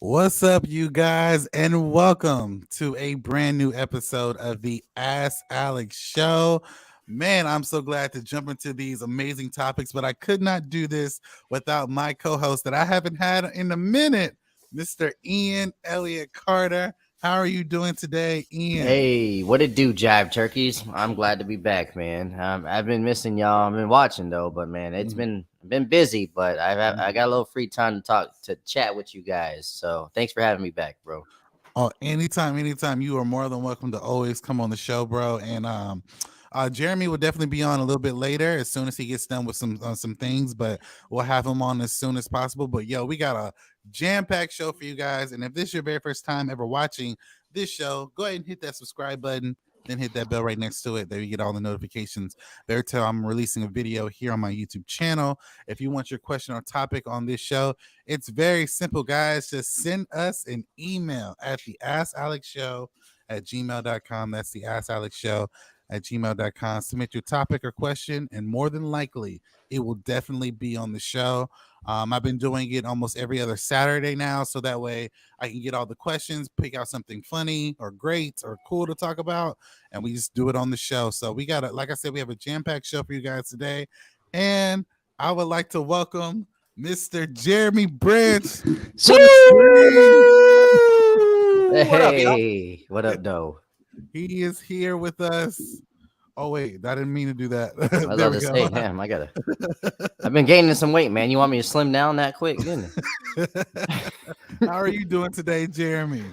What's up, you guys, and welcome to a brand new episode of the Ask Alex Show. Man, I'm so glad to jump into these amazing topics, but I could not do this without my co-host that I haven't had in a minute, Mr. Ian Elliott Carter. How are you doing today, Ian? Hey, what it do, Jive Turkeys? I'm glad to be back, man. I've been missing y'all. I've been watching though, but man, it's Mhm. been busy. But I got a little free time to chat with you guys. So thanks for having me back, bro. Oh, anytime. You are more than welcome to always come on the show, bro. And Jeremy will definitely be on a little bit later as soon as he gets done with some things, but we'll have him on as soon as possible. But yo, we got a jam-packed show for you guys. And if this is your very first time ever watching this show, go ahead and hit that subscribe button, then hit that bell right next to it. There you get all the notifications. Every time I'm releasing a video here on my YouTube channel. If you want your question or topic on this show, it's very simple, guys. Just send us an email at the theaskalexshow at gmail.com. That's the theaskalexshow at gmail.com. Submit your topic or question, and more than likely, it will definitely be on the show. I've been doing it almost every other Saturday now, so that way I can get all the questions, pick out something funny or great or cool to talk about, and we just do it on the show. So we got like I said, we have a jam-packed show for you guys today, and I would like to welcome Mr. Jeremy Branch to the screen. What up, y'all? Hey, what up, though? He is here with us. Oh wait, I didn't mean to do that. I was There about we to say, go. damn, I've been gaining some weight, man. You want me to slim down that quick? Didn't How are you doing today, Jeremy?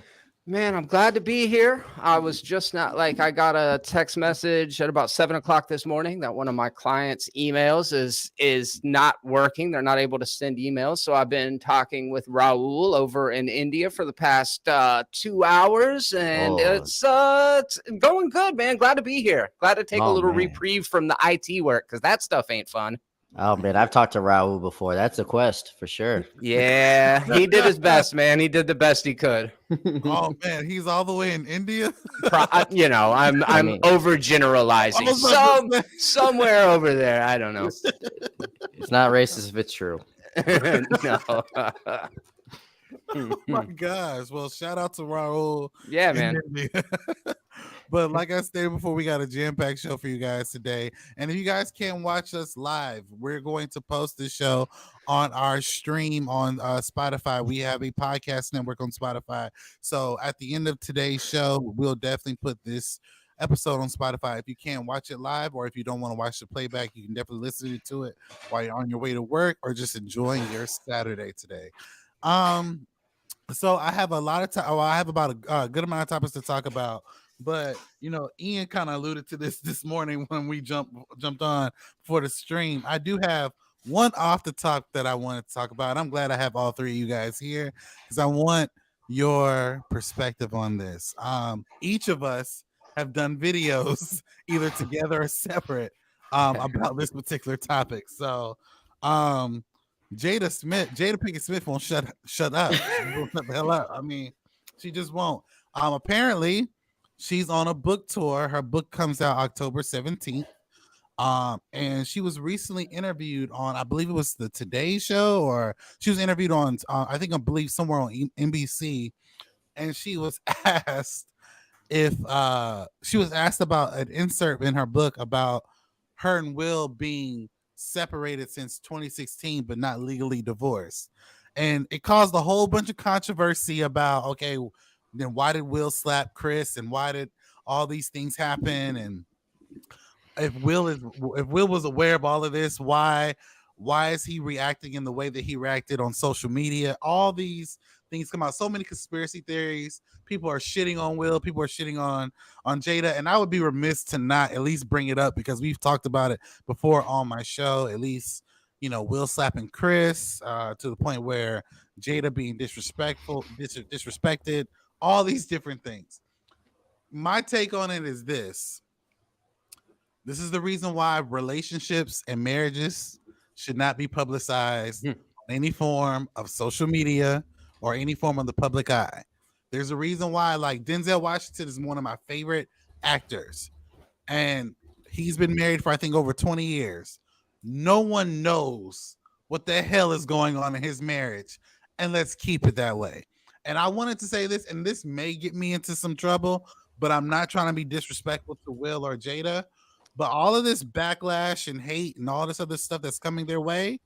Man, I'm glad to be here. I was just not like I got a text message at about 7 o'clock this morning that one of my clients' emails is not working. They're not able to send emails. So I've been talking with Raul over in India for the past 2 hours, and Oh, it's going good, man. Glad to be here. Glad to take a oh little man. reprieve from the IT work because that stuff ain't fun. Oh man, I've talked to Raul before. That's a quest for sure. Yeah, he did his best, man. He did the best he could. Oh man, he's all the way in India. I'm I mean, overgeneralizing. I was about to say. Somewhere over there. I don't know. it's not racist if it's true. No. Oh my gosh. Well, shout out to Raul. Yeah, in man. India. But like I stated before, we got a jam-packed show for you guys today. And if you guys can't watch us live, we're going to post this show on our stream on Spotify. We have a podcast network on Spotify. So at the end of today's show, we'll definitely put this episode on Spotify. If you can't watch it live, or if you don't want to watch the playback, you can definitely listen to it while you're on your way to work or just enjoying your Saturday today. So I have a lot of time. Well, I have about a good amount of topics to talk about. But Ian kind of alluded to this morning when we jumped on for the stream. I do have one off the top that I wanted to talk about. I'm glad I have all three of you guys here because I want your perspective on this. Each of us have done videos either together or separate about this particular topic. So, Jada Picket Smith won't shut up. She won't shut the hell up. I mean, she just won't. Apparently, she's on a book tour. Her book comes out October 17th. And she was recently interviewed on, I believe it was the Today Show, or she was interviewed on, I believe somewhere on NBC. And she was asked about an insert in her book about her and Will being separated since 2016, but not legally divorced. And it caused a whole bunch of controversy about, okay, then why did Will slap Chris, and why did all these things happen? And if Will was aware of all of this, why is he reacting in the way that he reacted on social media? All these things come out. So many conspiracy theories. People are shitting on Will. People are shitting on Jada. And I would be remiss to not at least bring it up because we've talked about it before on my show. At least, Will slapping Chris to the point where Jada being disrespected, all these different things. My take on it is this. This is the reason why relationships and marriages should not be publicized in any form of social media or any form of the public eye. There's a reason why, like, Denzel Washington is one of my favorite actors, and he's been married for, I think, over 20 years. No one knows what the hell is going on in his marriage, and let's keep it that way. And I wanted to say this, and this may get me into some trouble, but I'm not trying to be disrespectful to Will or Jada. But all of this backlash and hate and all this other stuff that's coming their way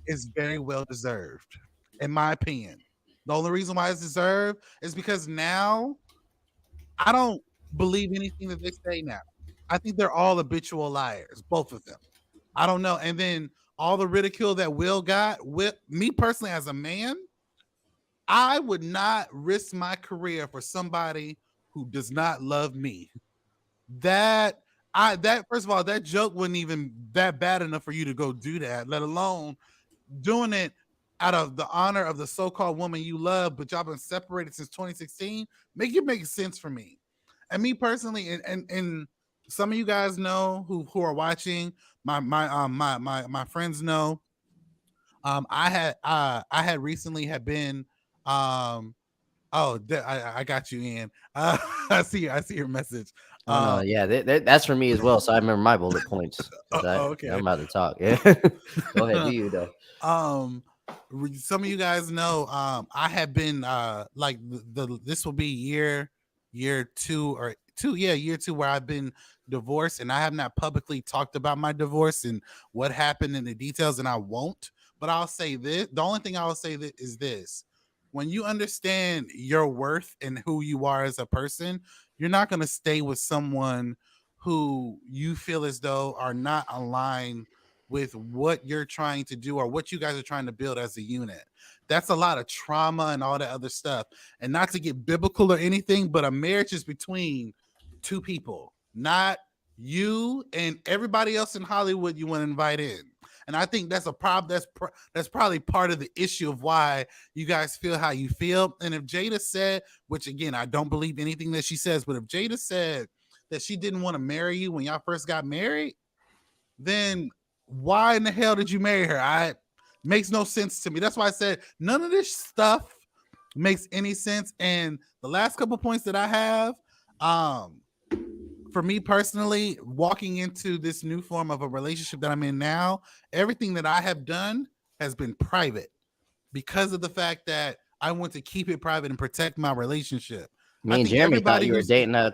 is very well deserved, in my opinion. The only reason why it's deserved is because now I don't believe anything that they say now. I think they're all habitual liars, both of them. I don't know. And then all the ridicule that Will got, with me personally as a man, I would not risk my career for somebody who does not love me. That first of all, that joke wasn't even that bad enough for you to go do that, let alone doing it out of the honor of the so-called woman you love, but y'all been separated since 2016. Make it make sense for me. And me personally, and some of you guys know who are watching, my friends know. I had recently had been I got you in. I see your message. Oh no, yeah, that's for me as well. So I remember my bullet points. Okay. I'm about to talk. Yeah, go ahead, do you though? Some of you guys know I have been like this will be year two or two, yeah, year two where I've been divorced, and I have not publicly talked about my divorce and what happened in the details, and I won't. But I'll say this: the only thing I will say that is this: when you understand your worth and who you are as a person, you're not going to stay with someone who you feel as though are not aligned with what you're trying to do or what you guys are trying to build as a unit. That's a lot of trauma and all that other stuff. And not to get biblical or anything, but a marriage is between two people, not you and everybody else in Hollywood you want to invite in. And I think that's a problem. That's probably part of the issue of why you guys feel how you feel. And if Jada said, which again, I don't believe anything that she says, but if Jada said that she didn't want to marry you when y'all first got married, then why in the hell did you marry her? It makes no sense to me. That's why I said none of this stuff makes any sense. And the last couple points that I have, for me personally, walking into this new form of a relationship that I'm in now, everything that I have done has been private because of the fact that I want to keep it private and protect my relationship. Me and Jeremy thought you were dating a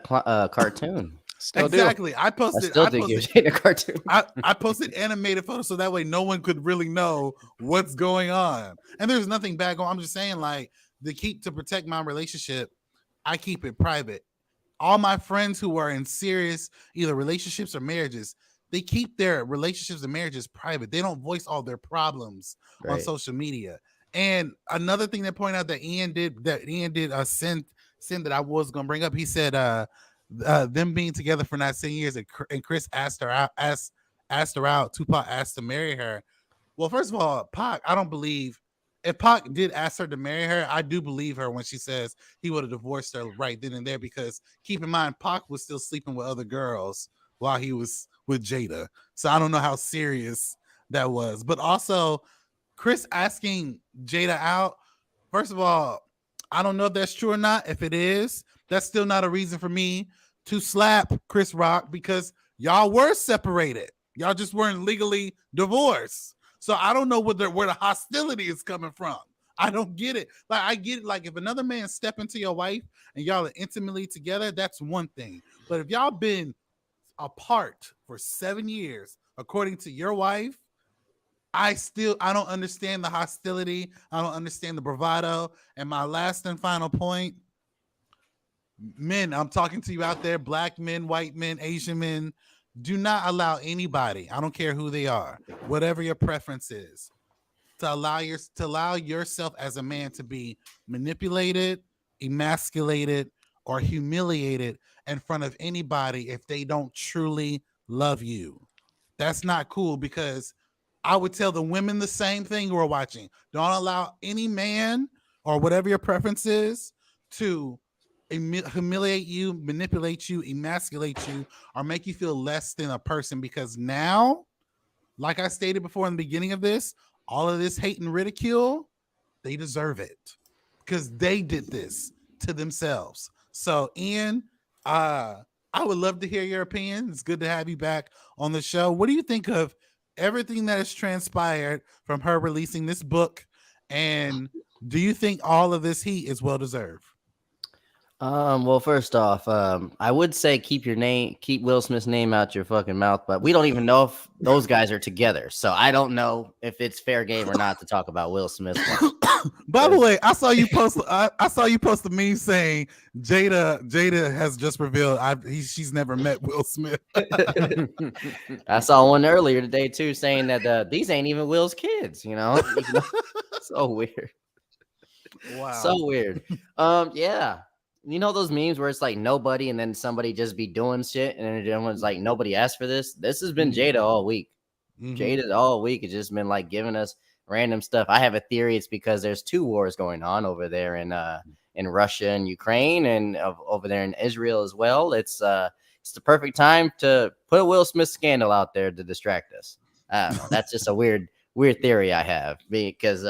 cartoon. Still exactly. do. I posted. I still think you're dating a cartoon. I posted animated photos so that way no one could really know what's going on. And there's nothing bad going. I'm just saying, like, to protect my relationship, I keep it private. All my friends who are in serious either relationships or marriages, they keep their relationships and marriages private. They don't voice all their problems on social media. And another thing that pointed out that Ian did send that I was going to bring up, he said them being together for not 10 years and Chris asked her out, Tupac asked to marry her. Well, first of all, Pac, I don't believe if Pac did ask her to marry her, I do believe her when she says he would have divorced her right then and there, because keep in mind, Pac was still sleeping with other girls while he was with Jada. So I don't know how serious that was. But also, Chris asking Jada out, first of all, I don't know if that's true or not. If it is, that's still not a reason for me to slap Chris Rock, because y'all were separated. Y'all just weren't legally divorced. So I don't know where the hostility is coming from. I don't get it. Like, I get it. Like, if another man step into your wife and y'all are intimately together, that's one thing. But if y'all been apart for 7 years, according to your wife, I don't understand the hostility. I don't understand the bravado. And my last and final point, men, I'm talking to you out there, black men, white men, Asian men, do not allow anybody, I don't care who they are, whatever your preference is, to allow yourself as a man to be manipulated, emasculated, or humiliated in front of anybody if they don't truly love you. That's not cool, because I would tell the women the same thing who are watching. Don't allow any man or whatever your preference is to humiliate you, manipulate you, emasculate you, or make you feel less than a person, because now, like I stated before in the beginning of this, all of this hate and ridicule, they deserve it because they did this to themselves. So, Ian, I would love to hear your opinion. It's good to have you back on the show. What do you think of everything that has transpired from her releasing this book and Do you think all of this heat is well deserved? Well, first off, I would say keep Will Smith's name out your fucking mouth, but we don't even know if those guys are together. So I don't know if it's fair game or not to talk about Will Smith's wife. By the way, I saw you post. I saw you post a meme saying Jada has just revealed she's never met Will Smith. I saw one earlier today too, saying that these ain't even Will's kids. So weird. Wow, So weird. Yeah. You know those memes where it's like nobody and then somebody just be doing shit and then everyone's like nobody asked for this. This has been Jada all week. Jada all week has just been like giving us random stuff. I have a theory it's because there's 2 wars going on over there in Russia and Ukraine and over there in Israel as well. It's the perfect time to put a Will Smith scandal out there to distract us. I don't know. That's just a weird theory I have because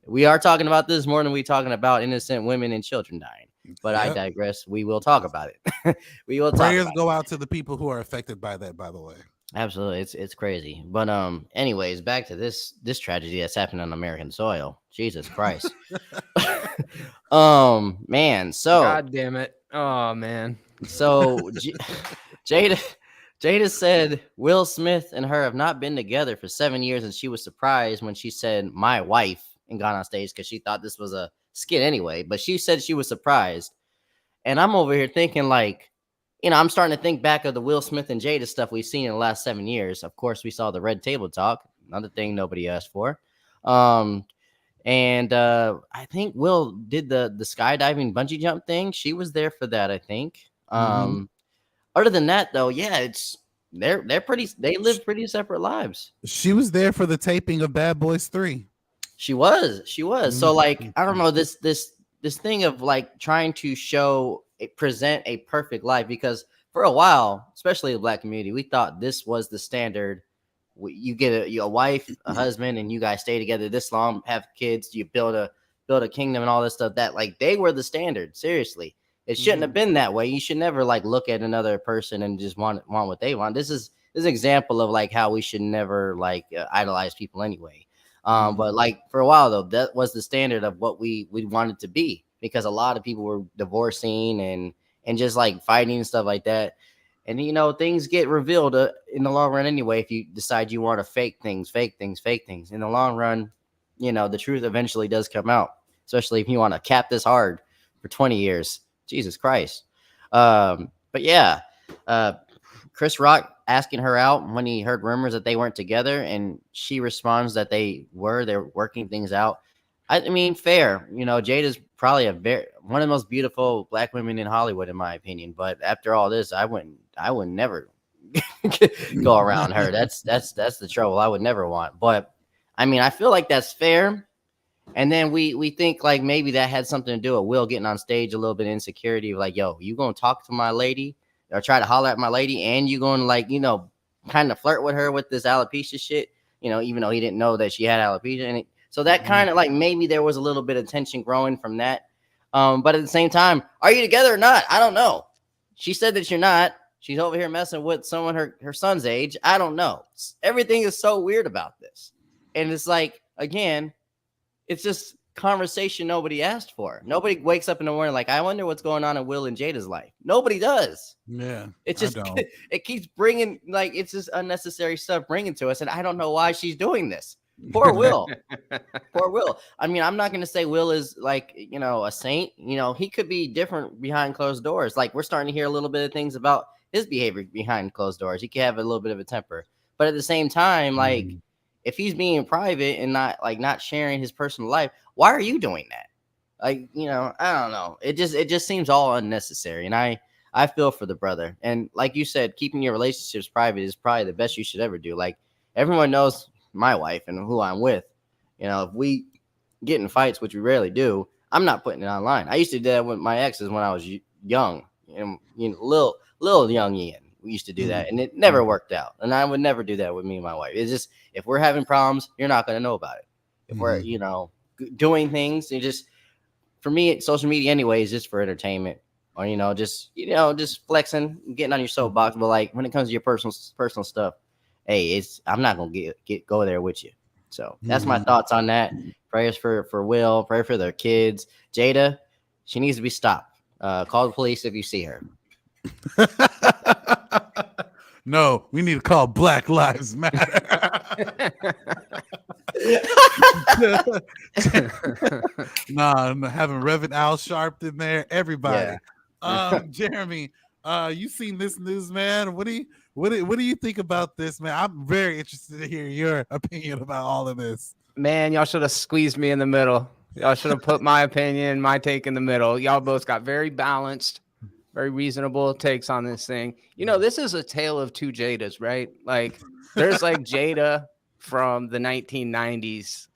we are talking about this more than we talking about innocent women and children dying. But I digress. We will talk about it. We will Prayers go out to the people who are affected by that, by the way. Absolutely. It's crazy. But anyways, back to this tragedy that's happened on American soil. Jesus Christ. Man, so God damn it. Oh man. So Jada said Will Smith and her have not been together for 7 years, and she was surprised when she said my wife and got on stage because she thought this was a skit anyway. But she said she was surprised, and I'm over here thinking like, I'm starting to think back of the Will Smith and Jada stuff we've seen in the last 7 years. Of course, we saw the Red Table Talk, another thing nobody asked for. And I think Will did the skydiving bungee jump thing. She was there for that, I think. Other than that, though, yeah, they live pretty separate lives. She was there for the taping of Bad Boys 3. She was. So like, I don't know, this thing of like trying to present a perfect life, because for a while, especially the Black community, we thought this was the standard. You get a wife, a husband, and you guys stay together this long, have kids, you build a kingdom and all this stuff. That like they were the standard. Seriously, it shouldn't have been that way. You should never like look at another person and just want what they want. This is an example of like how we should never like idolize people anyway. But like for a while though, that was the standard of what we wanted to be, because a lot of people were divorcing and just like fighting and stuff like that. And things get revealed in the long run anyway. If you decide you want to fake things in the long run, the truth eventually does come out. Especially if you want to cap this hard for 20 years, Jesus Christ. But yeah, Chris Rock asking her out when he heard rumors that they weren't together, and she responds that they're working things out. I mean, fair. Jada's probably one of the most beautiful Black women in Hollywood, in my opinion. But after all this, I would never go around her. That's the trouble I would never want. But I mean, I feel like that's fair. And then we think like maybe that had something to do with Will getting on stage, a little bit of insecurity, like, yo, you gonna talk to my lady or try to holler at my lady, and you gonna like kind of flirt with her with this alopecia shit, even though he didn't know that she had alopecia. And so that kind of like maybe there was a little bit of tension growing from that. But at the same time, are you together or not? I don't know. She said that you're not. She's over here messing with someone her son's age. I don't know. Everything is so weird about this. And it's like, again, it's just conversation nobody asked for. Nobody wakes up in the morning like, I wonder what's going on in Will and Jada's life. Nobody does. Yeah. It's just, it keeps bringing, like, it's just unnecessary stuff bringing to us. And I don't know why she's doing this. Poor Will. Poor Will. I mean, I'm not going to say Will is like, a saint. He could be different behind closed doors. Like, we're starting to hear a little bit of things about his behavior behind closed doors. He could have a little bit of a temper. But at the same time, like, if he's being private and not sharing his personal life, why are you doing that? Like, I don't know. It just seems all unnecessary. And I feel for the brother. And like you said, keeping your relationships private is probably the best you should ever do. Like, everyone knows my wife and who I'm with. If we get in fights, which we rarely do, I'm not putting it online. I used to do that with my exes when I was young, little young Ian. We used to do that, and it never worked out. And I would never do that with me and my wife. It's just, if we're having problems, you're not going to know about it. If we're, doing things, for me, social media anyway is just for entertainment, or just flexing, getting on your soapbox. But like when it comes to your personal stuff, hey, I'm not gonna go there with you. So that's my thoughts on that. Prayers for Will. Pray for their kids. Jada, she needs to be stopped. Call the police if you see her. No, we need to call Black Lives Matter. Nah, having Reverend Al Sharpton in there, everybody. Jeremy, you seen this news, man? What do you think about this, man? I'm very interested to hear your opinion about all of this. Man, y'all should have squeezed me in the middle. Y'all should have put my opinion, my take in the middle. Y'all both got very balanced, very reasonable takes on this thing. You know, this is a tale of two Jadas, right? Like, there's like Jada from the 1990s.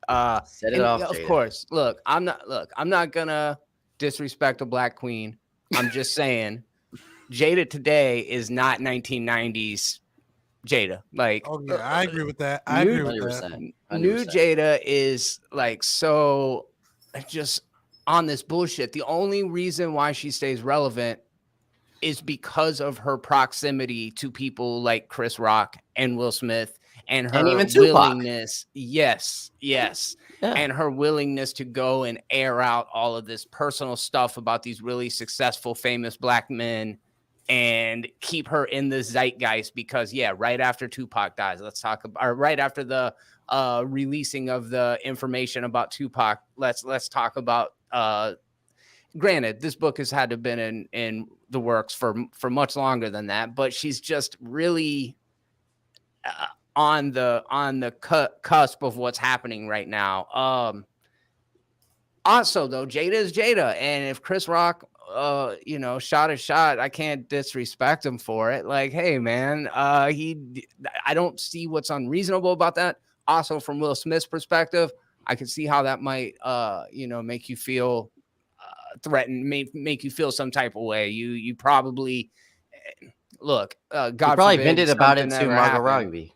Set it off, of Jada. course. Look, I'm not gonna disrespect a black queen. I'm just saying, Jada today is not 1990s Jada. Like, oh yeah, I agree with that. I agree with that. 100%. New Jada is like so just on this bullshit. The only reason why she stays relevant is because of her proximity to people like Chris Rock and Will Smith and her even Tupac. willingness. Yes. Yeah. And her willingness to go and air out all of this personal stuff about these really successful, famous black men and keep her in the zeitgeist because, right after Tupac dies, right after the releasing of the information about Tupac, let's talk about, granted, this book has had to have been in the works for much longer than that, but she's just really on the cusp of what's happening right now. Also, though, Jada is Jada, and if Chris Rock shot a shot, I can't disrespect him for it. Like, hey, man, I don't see what's unreasonable about that. Also, from Will Smith's perspective, I can see how that might, make you feel threatened, make you feel some type of way. You probably look. God probably forbid vented about it something to ever Margot happened. Robbie.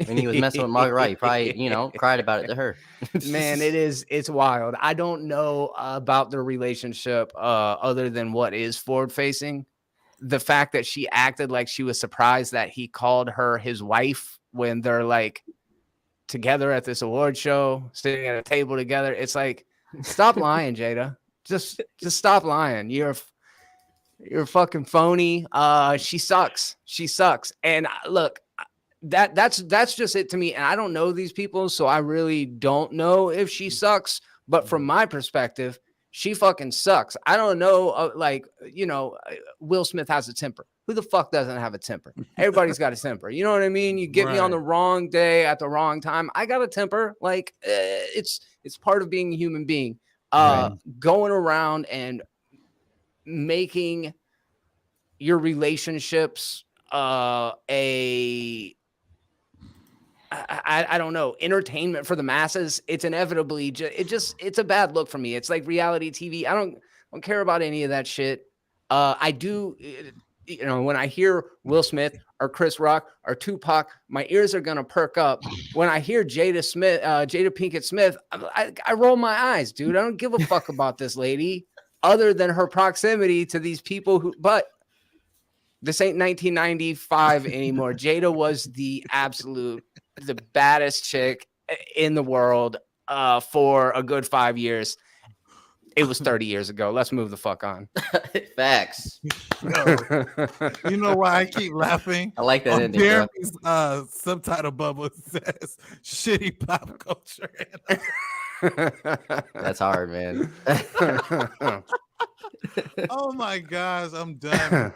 When he was messing with Margot Robbie, he probably, cried about it to her. Man, it's wild. I don't know about their relationship other than what is forward facing. The fact that she acted like she was surprised that he called her his wife when they're like together at this award show, sitting at a table together. It's like, stop lying, Jada. Just stop lying. You're a fucking phony. She sucks. And look, that's just it to me. And I don't know these people, so I really don't know if she sucks. But from my perspective, she fucking sucks. I don't know. Will Smith has a temper. Who the fuck doesn't have a temper? Everybody's got a temper. You know what I mean? You get me on the wrong day at the wrong time. I got a temper. Like it's part of being a human being. Going around and making your relationships I don't know, entertainment for the masses. It's inevitably it's a bad look for me. It's like reality TV. I don't care about any of that shit. I do, when I hear Will Smith or Chris Rock or Tupac, my ears are gonna perk up. When I hear Jada Pinkett Smith, I roll my eyes, dude. I don't give a fuck about this lady other than her proximity to these people but this ain't 1995 anymore. Jada was the baddest chick in the world for a good 5 years. It was 30 years ago. Let's move the fuck on. Facts. You know why I keep laughing? I like that ending. Jeremy's subtitle bubble says shitty pop culture. That's hard, man. Oh my gosh, I'm done.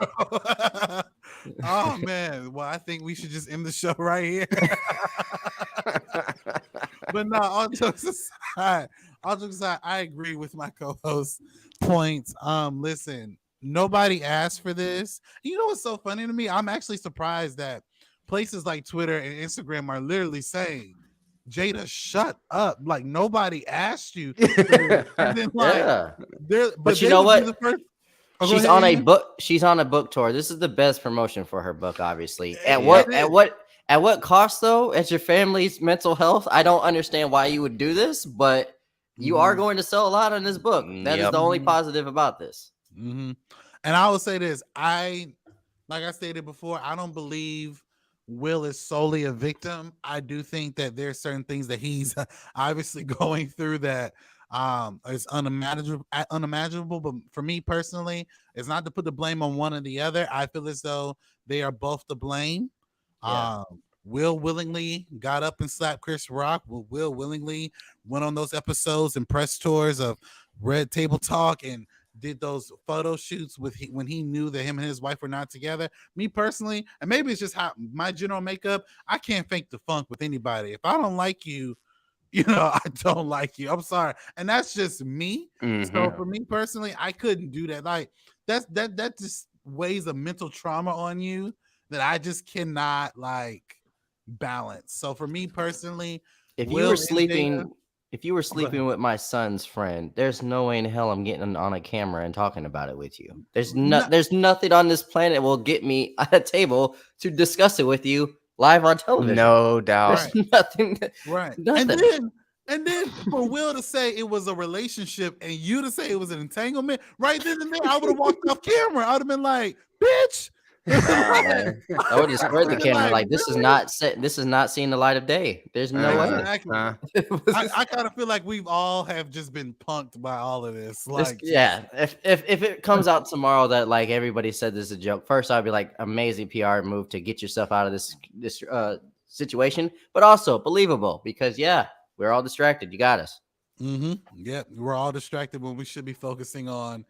Oh man, well, I think we should just end the show right here. But no, all jokes aside, I agree with my co-host points. Listen, nobody asked for this. You know what's so funny to me? I'm actually surprised that places like Twitter and Instagram are literally saying, Jada, shut up. Like, nobody asked you. And then, like, but you know what? She's on a book. She's on a book tour. This is the best promotion for her book, obviously. At what cost, though? At your family's mental health? I don't understand why you would do this, but you are going to sell a lot on this book. That is the only positive about this. And I will say this: like I stated before, I don't believe Will is solely a victim. I do think that there's certain things that he's obviously going through that is unimaginable. But for me personally, it's not to put the blame on one or the other. I feel as though they are both to blame. Yeah. Will willingly got up and slapped Chris Rock. Will willingly went on those episodes and press tours of Red Table Talk and did those photo shoots when he knew that him and his wife were not together. Me personally, and maybe it's just how my general makeup, I can't fake the funk with anybody. If I don't like you, I don't like you. I'm sorry. And that's just me. So for me personally, I couldn't do that. Like that just weighs a mental trauma on you that I just cannot like balance. So for me personally, if you were sleeping with my son's friend, there's no way in hell I'm getting on a camera and talking about it with you. There's nothing on this planet that will get me at a table to discuss it with you live on television. No doubt. There's nothing. Right. Nothing. And then for Will to say it was a relationship and you to say it was an entanglement, right then and there, I would have walked off camera. I would have been like, bitch. I would have spread the camera like this really? This is not seeing the light of day. There's no way. Exactly. I kind of feel like we've all have just been punked by all of this. Like, yeah, if it comes out tomorrow that like everybody said this is a joke, first I'd be like, amazing PR move to get yourself out of this situation, but also believable because we're all distracted. You got us. Yep, we're all distracted when we should be focusing on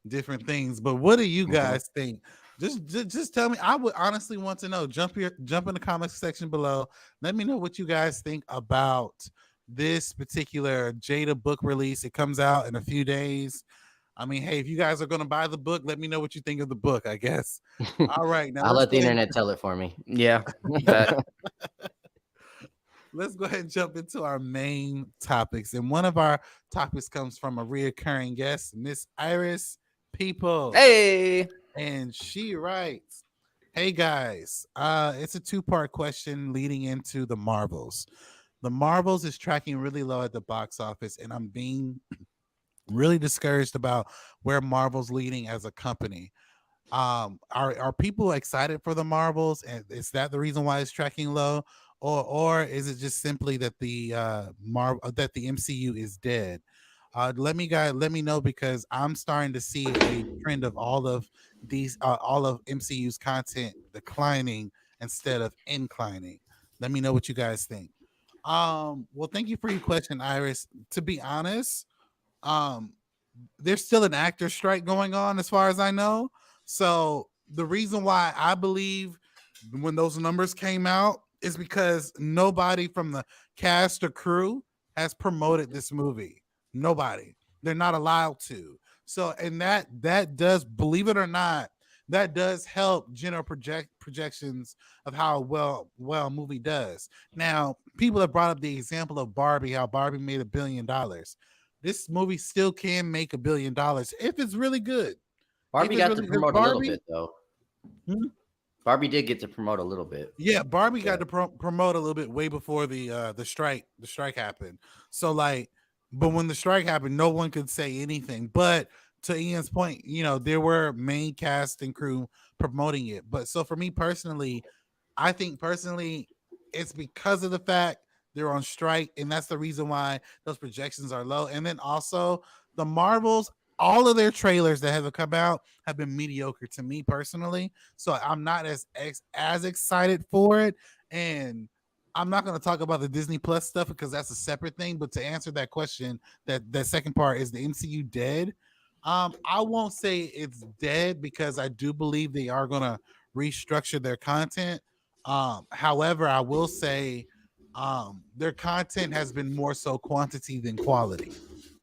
different things. But what do you guys think? Just tell me. I would honestly want to know. Jump in the comment section below. Let me know what you guys think about this particular Jada book release. It comes out in a few days. I mean, hey, if you guys are going to buy the book, let me know what you think of the book, I guess. All right. Now I'll let the internet tell it for me. Yeah. Let's go ahead and jump into our main topics. And one of our topics comes from a reoccurring guest, Miss Iris People. Hey. And she writes, hey guys, it's a two-part question leading into the Marvels. The Marvels is tracking really low at the box office, and I'm being really discouraged about where Marvel's leading as a company. Are people excited for the Marvels, and is that the reason why it's tracking low, or is it just simply that the MCU is dead? Let me know, because I'm starting to see a trend of all of MCU's content declining instead of inclining. Let me know what you guys think. Well, thank you for your question, Iris. To be honest, there's still an actor strike going on as far as I know. So the reason why I believe when those numbers came out is because nobody from the cast or crew has promoted this movie. Nobody. They're not allowed to. So, and that does, believe it or not, that does help general projections of how well a movie does. Now, people have brought up the example of Barbie, how Barbie made $1 billion. This movie still can make $1 billion if it's really good. Barbie got to promote a little bit, though. Barbie did get to promote a little bit. Yeah, Barbie got to promote a little bit way before the strike happened. So like, but when the strike happened, no one could say anything. But to Ian's point, there were main cast and crew promoting it. But so for me personally, I think it's because of the fact they're on strike, and that's the reason why those projections are low. And then also the Marvels, all of their trailers that have come out have been mediocre to me personally. So I'm not as excited for it. And I'm not going to talk about the Disney Plus stuff because that's a separate thing. But to answer that question, that second part, is the MCU dead? I won't say it's dead because I do believe they are going to restructure their content. However, I will say their content has been more so quantity than quality.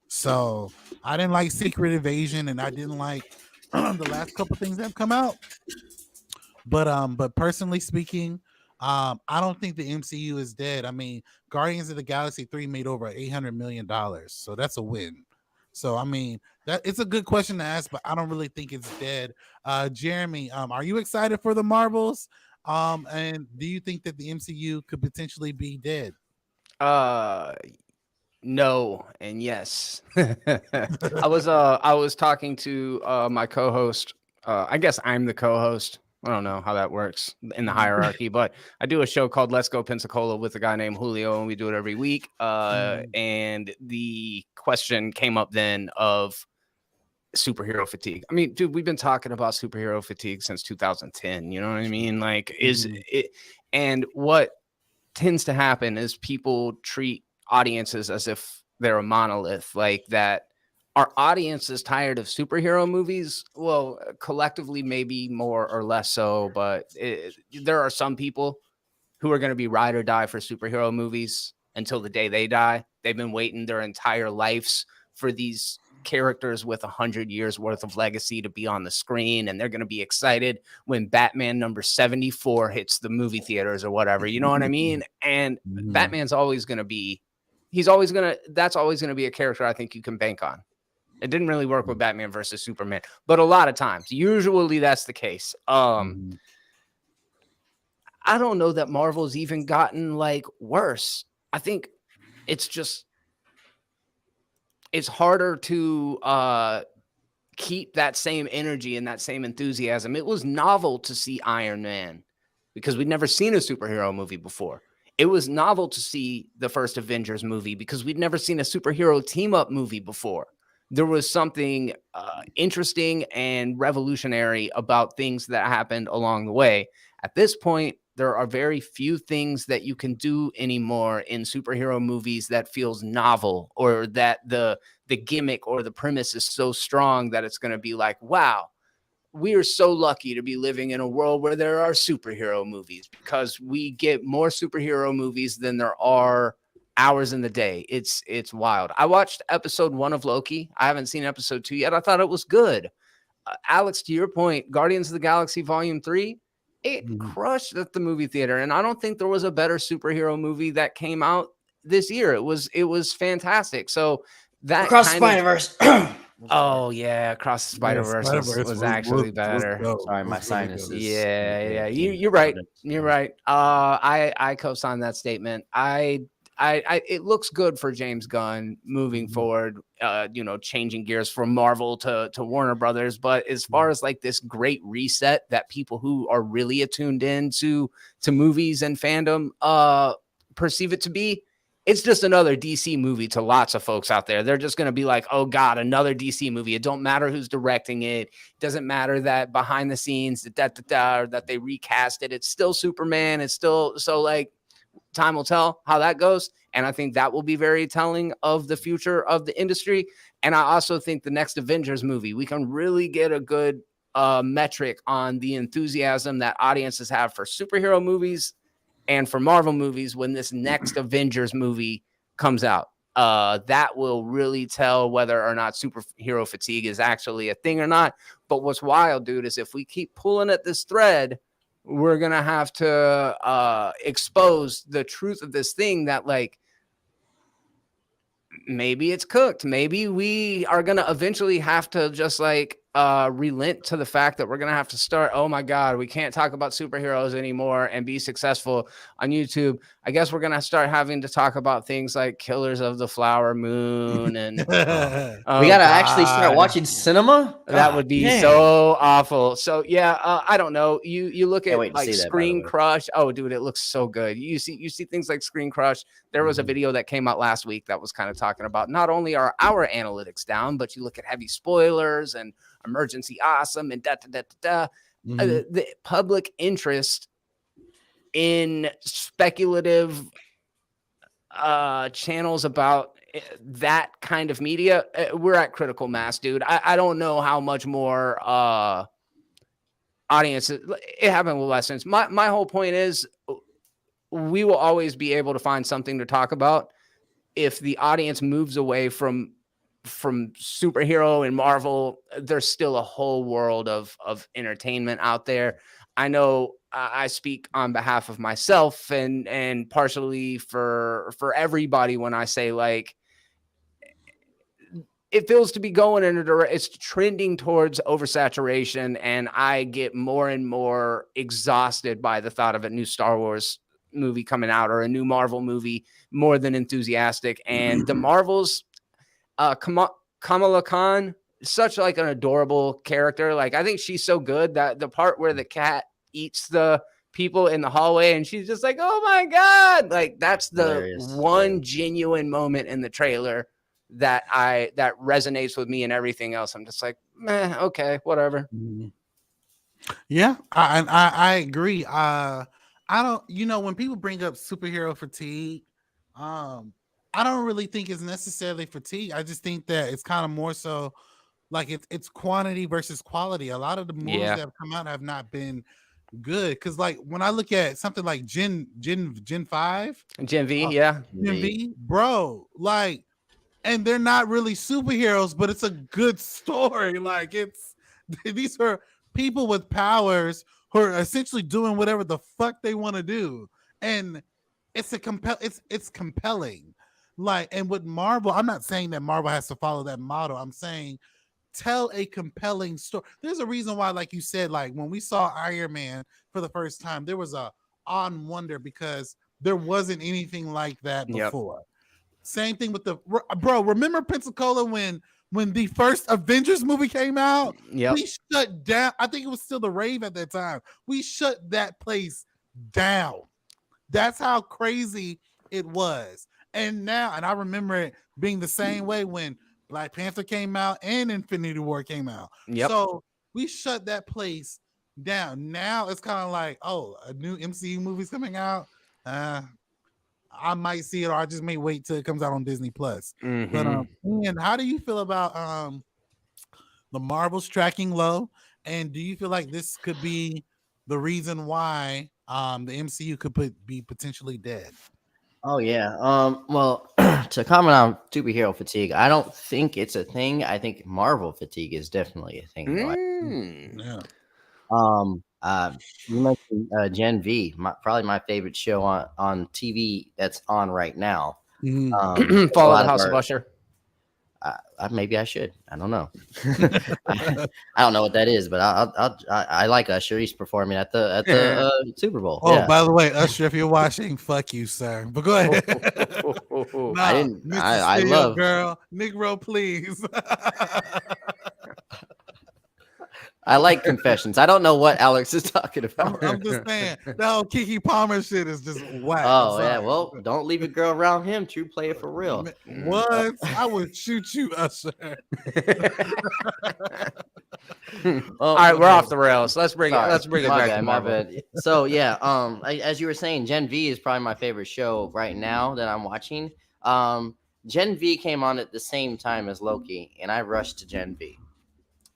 So I didn't like Secret Invasion, and I didn't like the last couple things that have come out. But personally speaking, I don't think the MCU is dead. I mean, Guardians of the Galaxy 3 made over $800 million, so that's a win. So I mean, that it's a good question to ask, but I don't really think it's dead. Jeremy, are you excited for the Marvels? And do you think that the MCU could potentially be dead? No and yes. I was talking to my co-host. I guess I'm the co-host. I don't know how that works in the hierarchy, but I do a show called Let's Go Pensacola with a guy named Julio, and we do it every week. And the question came up then of superhero fatigue. I mean, dude, we've been talking about superhero fatigue since 2010. You know what I mean? Like, is it? And what tends to happen is people treat audiences as if they're a monolith, like that. Our audience is tired of superhero movies. Well, collectively, maybe more or less so, but there are some people who are going to be ride or die for superhero movies until the day they die. They've been waiting their entire lives for these characters with 100 years worth of legacy to be on the screen, and they're going to be excited when Batman number 74 hits the movie theaters or whatever. You know what I mean? And Batman's always going to be, that's always going to be a character I think you can bank on. It didn't really work with Batman versus Superman, but a lot of times, usually that's the case. I don't know that Marvel's even gotten like worse. I think it's just, it's harder to keep that same energy and that same enthusiasm. It was novel to see Iron Man because we'd never seen a superhero movie before. It was novel to see the first Avengers movie because we'd never seen a superhero team up movie before. There was something interesting and revolutionary about things that happened along the way. At this point, there are very few things that you can do anymore in superhero movies that feels novel, or that the gimmick or the premise is so strong that it's going to be like, wow, we are so lucky to be living in a world where there are superhero movies, because we get more superhero movies than there are hours in the day. It's wild. I watched episode 1 of Loki. I haven't seen episode 2 yet. I thought it was good. Alex, to your point, Guardians of the Galaxy Volume 3, it crushed at the movie theater. And I don't think there was a better superhero movie that came out this year. It was fantastic. So that Across the Spider-Verse. Oh yeah, Across the Spider-Verse was actually better. Sorry, my sinuses. Yeah. You're right. You're right. I co-sign that statement. It looks good for James Gunn moving forward, changing gears from Marvel to Warner Brothers. But as far as like this great reset that people who are really attuned in to movies and fandom perceive it to be, it's just another DC movie to lots of folks out there. They're just going to be like, oh God, another DC movie. It don't matter who's directing it. It doesn't matter that behind the scenes, or that they recast it. It's still Superman. It's still, so like, time will tell how that goes. And I think that will be very telling of the future of the industry. And I also think the next Avengers movie, we can really get a good metric on the enthusiasm that audiences have for superhero movies and for Marvel movies when this next Avengers movie comes out. That will really tell whether or not superhero fatigue is actually a thing or not. But what's wild, dude, is if we keep pulling at this thread, we're going to have to expose the truth of this thing that, like, maybe it's cooked. Maybe we are going to eventually have to just like relent to the fact that we're going to have to start. Oh my God, we can't talk about superheroes anymore and be successful on YouTube. I guess we're going to start having to talk about things like Killers of the Flower Moon. And we got to actually start watching cinema. That would be so awful. So yeah, I don't know. You look at like Screen Crush. Oh dude, it looks so good. You see things like Screen Crush. There was a video that came out last week that was kind of talking about not only are our analytics down, but you look at heavy spoilers and emergency awesome and the public interest in speculative channels about that kind of media. We're at critical mass, dude. I don't know how much more audiences. It happened with Lessons. My whole point is we will always be able to find something to talk about if the audience moves away from superhero and Marvel. There's still a whole world of entertainment out there. I know I speak on behalf of myself and partially for everybody when I say, like, it feels to be going in it's trending towards oversaturation, and I get more and more exhausted by the thought of a new Star Wars movie coming out or a new Marvel movie more than enthusiastic. And the Marvels, Kamala Khan, such like an adorable character. Like, I think she's so good that the part where the cat eats the people in the hallway, and she's just like, "Oh my god!" Like that's the Hilarious. one genuine moment in the trailer that resonates with me, and everything else I'm just like, meh, okay, whatever. Yeah, I agree. I don't, when people bring up superhero fatigue, I don't really think it's necessarily fatigue. I just think that it's kind of more so like it's quantity versus quality. A lot of the movies that have come out have not been good because, like, when I look at something like Gen 5, Gen V, Gen V, bro, like, and they're not really superheroes, but it's a good story. Like, these are people with powers who are essentially doing whatever the fuck they want to do, and it's compelling. Like, and with Marvel, I'm not saying that Marvel has to follow that model. I'm saying tell a compelling story. There's a reason why, like you said, like when we saw Iron Man for the first time, there was a on wonder because there wasn't anything like that before. Same thing with bro. Remember Pensacola when the first Avengers movie came out? We shut down. I think it was still the rave at that time. We shut that place down. That's how crazy it was. And I remember it being the same way when Black Panther came out and Infinity War came out. So we shut that place down. Now it's kind of like, oh, a new MCU movie's coming out. I might see it, or I just may wait till it comes out on Disney Plus. But Ian, how do you feel about the Marvel's tracking low? And do you feel like this could be the reason why the MCU could be potentially dead? Oh yeah. Well, to comment on superhero fatigue, I don't think it's a thing. I think Marvel fatigue is definitely a thing. Yeah. You mentioned Gen V, probably my favorite show on TV that's on right now. Follow the House of Usher. Maybe I should. I don't know. I don't know what that is, but I like Usher. He's performing at the Super Bowl. Oh, by the way, Usher, if you're watching, fuck you, sir. But go ahead. I love girl, Negro, please. I like Confessions. I don't know what Alex is talking about. I'm just saying that whole Keke Palmer shit is just whack. Oh yeah, well, don't leave a girl around him. True player for real. What? I would shoot you, Usher. All right, we're off the rails. Let's bring it back to Marvel. So yeah, as you were saying, Gen V is probably my favorite show right now that I'm watching. Gen V came on at the same time as Loki, and I rushed to Gen V.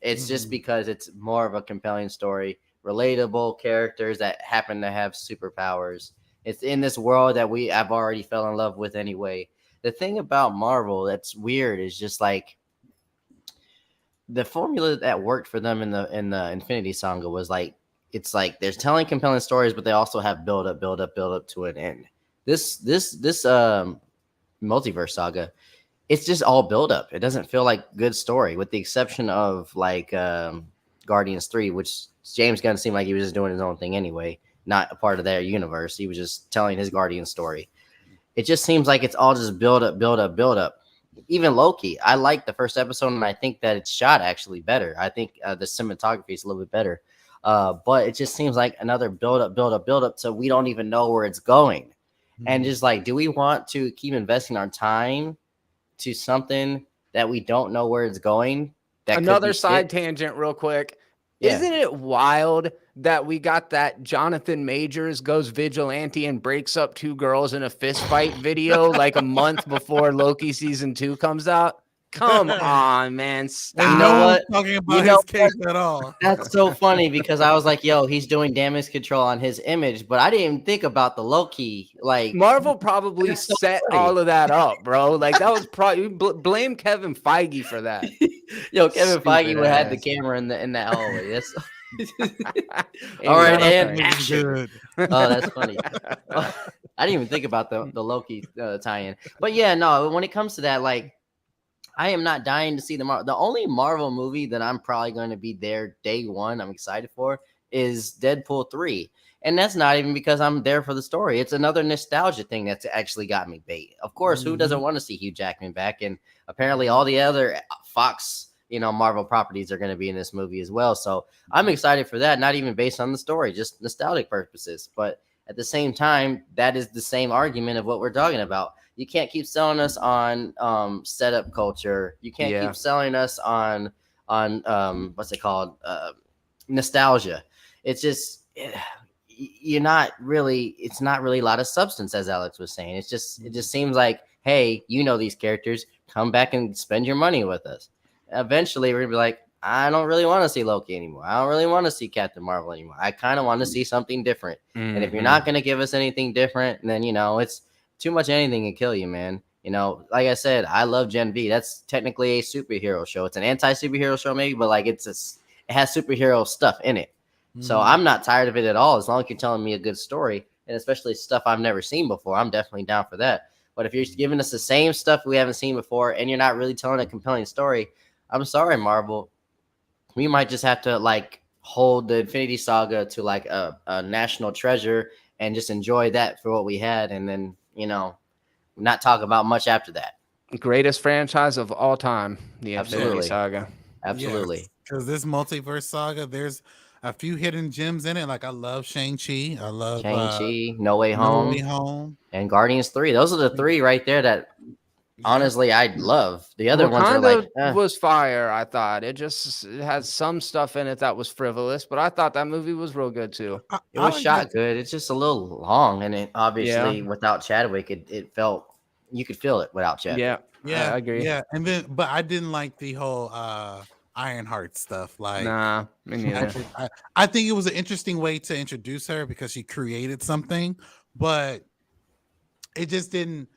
It's just because it's more of a compelling story, relatable characters that happen to have superpowers. It's in this world that I've already fell in love with anyway. The thing about Marvel that's weird is just like the formula that worked for them in the Infinity Saga was like, it's like they're telling compelling stories, but they also have build up to an end. This multiverse saga, it's just all build up. It doesn't feel like good story, with the exception of like Guardians 3, which James Gunn seemed like he was just doing his own thing anyway, not a part of their universe. He was just telling his Guardian story. It just seems like it's all just build up. Even Loki, I like the first episode, and I think that it's shot actually better. I think the cinematography is a little bit better. But it just seems like another build up, so we don't even know where it's going. And just like, do we want to keep investing our time to something that we don't know where it's going? Another side tangent real quick. Yeah. Isn't it wild that we got that Jonathan Majors goes vigilante and breaks up two girls in a fist fight video like a month before Loki season 2 comes out? Come on, man. Stop. You know what? Talking about his case at all. That's so funny because I was like, yo, he's doing damage control on his image, but I didn't even think about the Loki. Like, Marvel probably set all of that up, bro. Like, that was probably blame Kevin Feige for that. Yo, Kevin Feige would have the camera in that hallway. That's all right, and action. Oh, that's funny. I didn't even think about the Loki tie-in, but yeah, no. When it comes to that, like, I am not dying to see the only Marvel movie that I'm probably going to be there day one, I'm excited for, is Deadpool 3. And that's not even because I'm there for the story. It's another nostalgia thing that's actually got me bait. Of course, who doesn't want to see Hugh Jackman back? And apparently all the other Fox Marvel properties are going to be in this movie as well. So I'm excited for that. Not even based on the story, just nostalgic purposes. But at the same time, that is the same argument of what we're talking about. You can't keep selling us on setup culture. You can't keep selling us on what's it called, nostalgia. It's just you're not really. It's not really a lot of substance, as Alex was saying. It just seems like, hey, these characters, come back and spend your money with us. Eventually, we're gonna be like, I don't really want to see Loki anymore. I don't really want to see Captain Marvel anymore. I kind of want to see something different. And if you're not going to give us anything different, then, it's too much. Anything can kill you, man. Like I said, I love Gen V. That's technically a superhero show. It's an anti-superhero show, maybe, but like it has superhero stuff in it. So I'm not tired of it at all. As long as you're telling me a good story, and especially stuff I've never seen before, I'm definitely down for that. But if you're giving us the same stuff we haven't seen before, and you're not really telling a compelling story, I'm sorry, Marvel. We might just have to like hold the Infinity Saga to like a national treasure and just enjoy that for what we had, and then not talk about much after that. Greatest franchise of all time, the Infinity Saga. Absolutely. Because this multiverse saga, there's a few hidden gems in it. Like I love Shang-Chi. I love Shang-Chi, No Way Home, and Guardians 3. Those are the three right there that honestly I love. The other ones are like was fire. I thought it had some stuff in it that was frivolous, but I thought that movie was real good too. It was shot good. It's just a little long, and it obviously without Chadwick, it felt, you could feel it without Chadwick. Yeah, I agree. Yeah, and then but I didn't like the whole Ironheart stuff. Like, nah, me neither. I think it was an interesting way to introduce her because she created something, but it didn't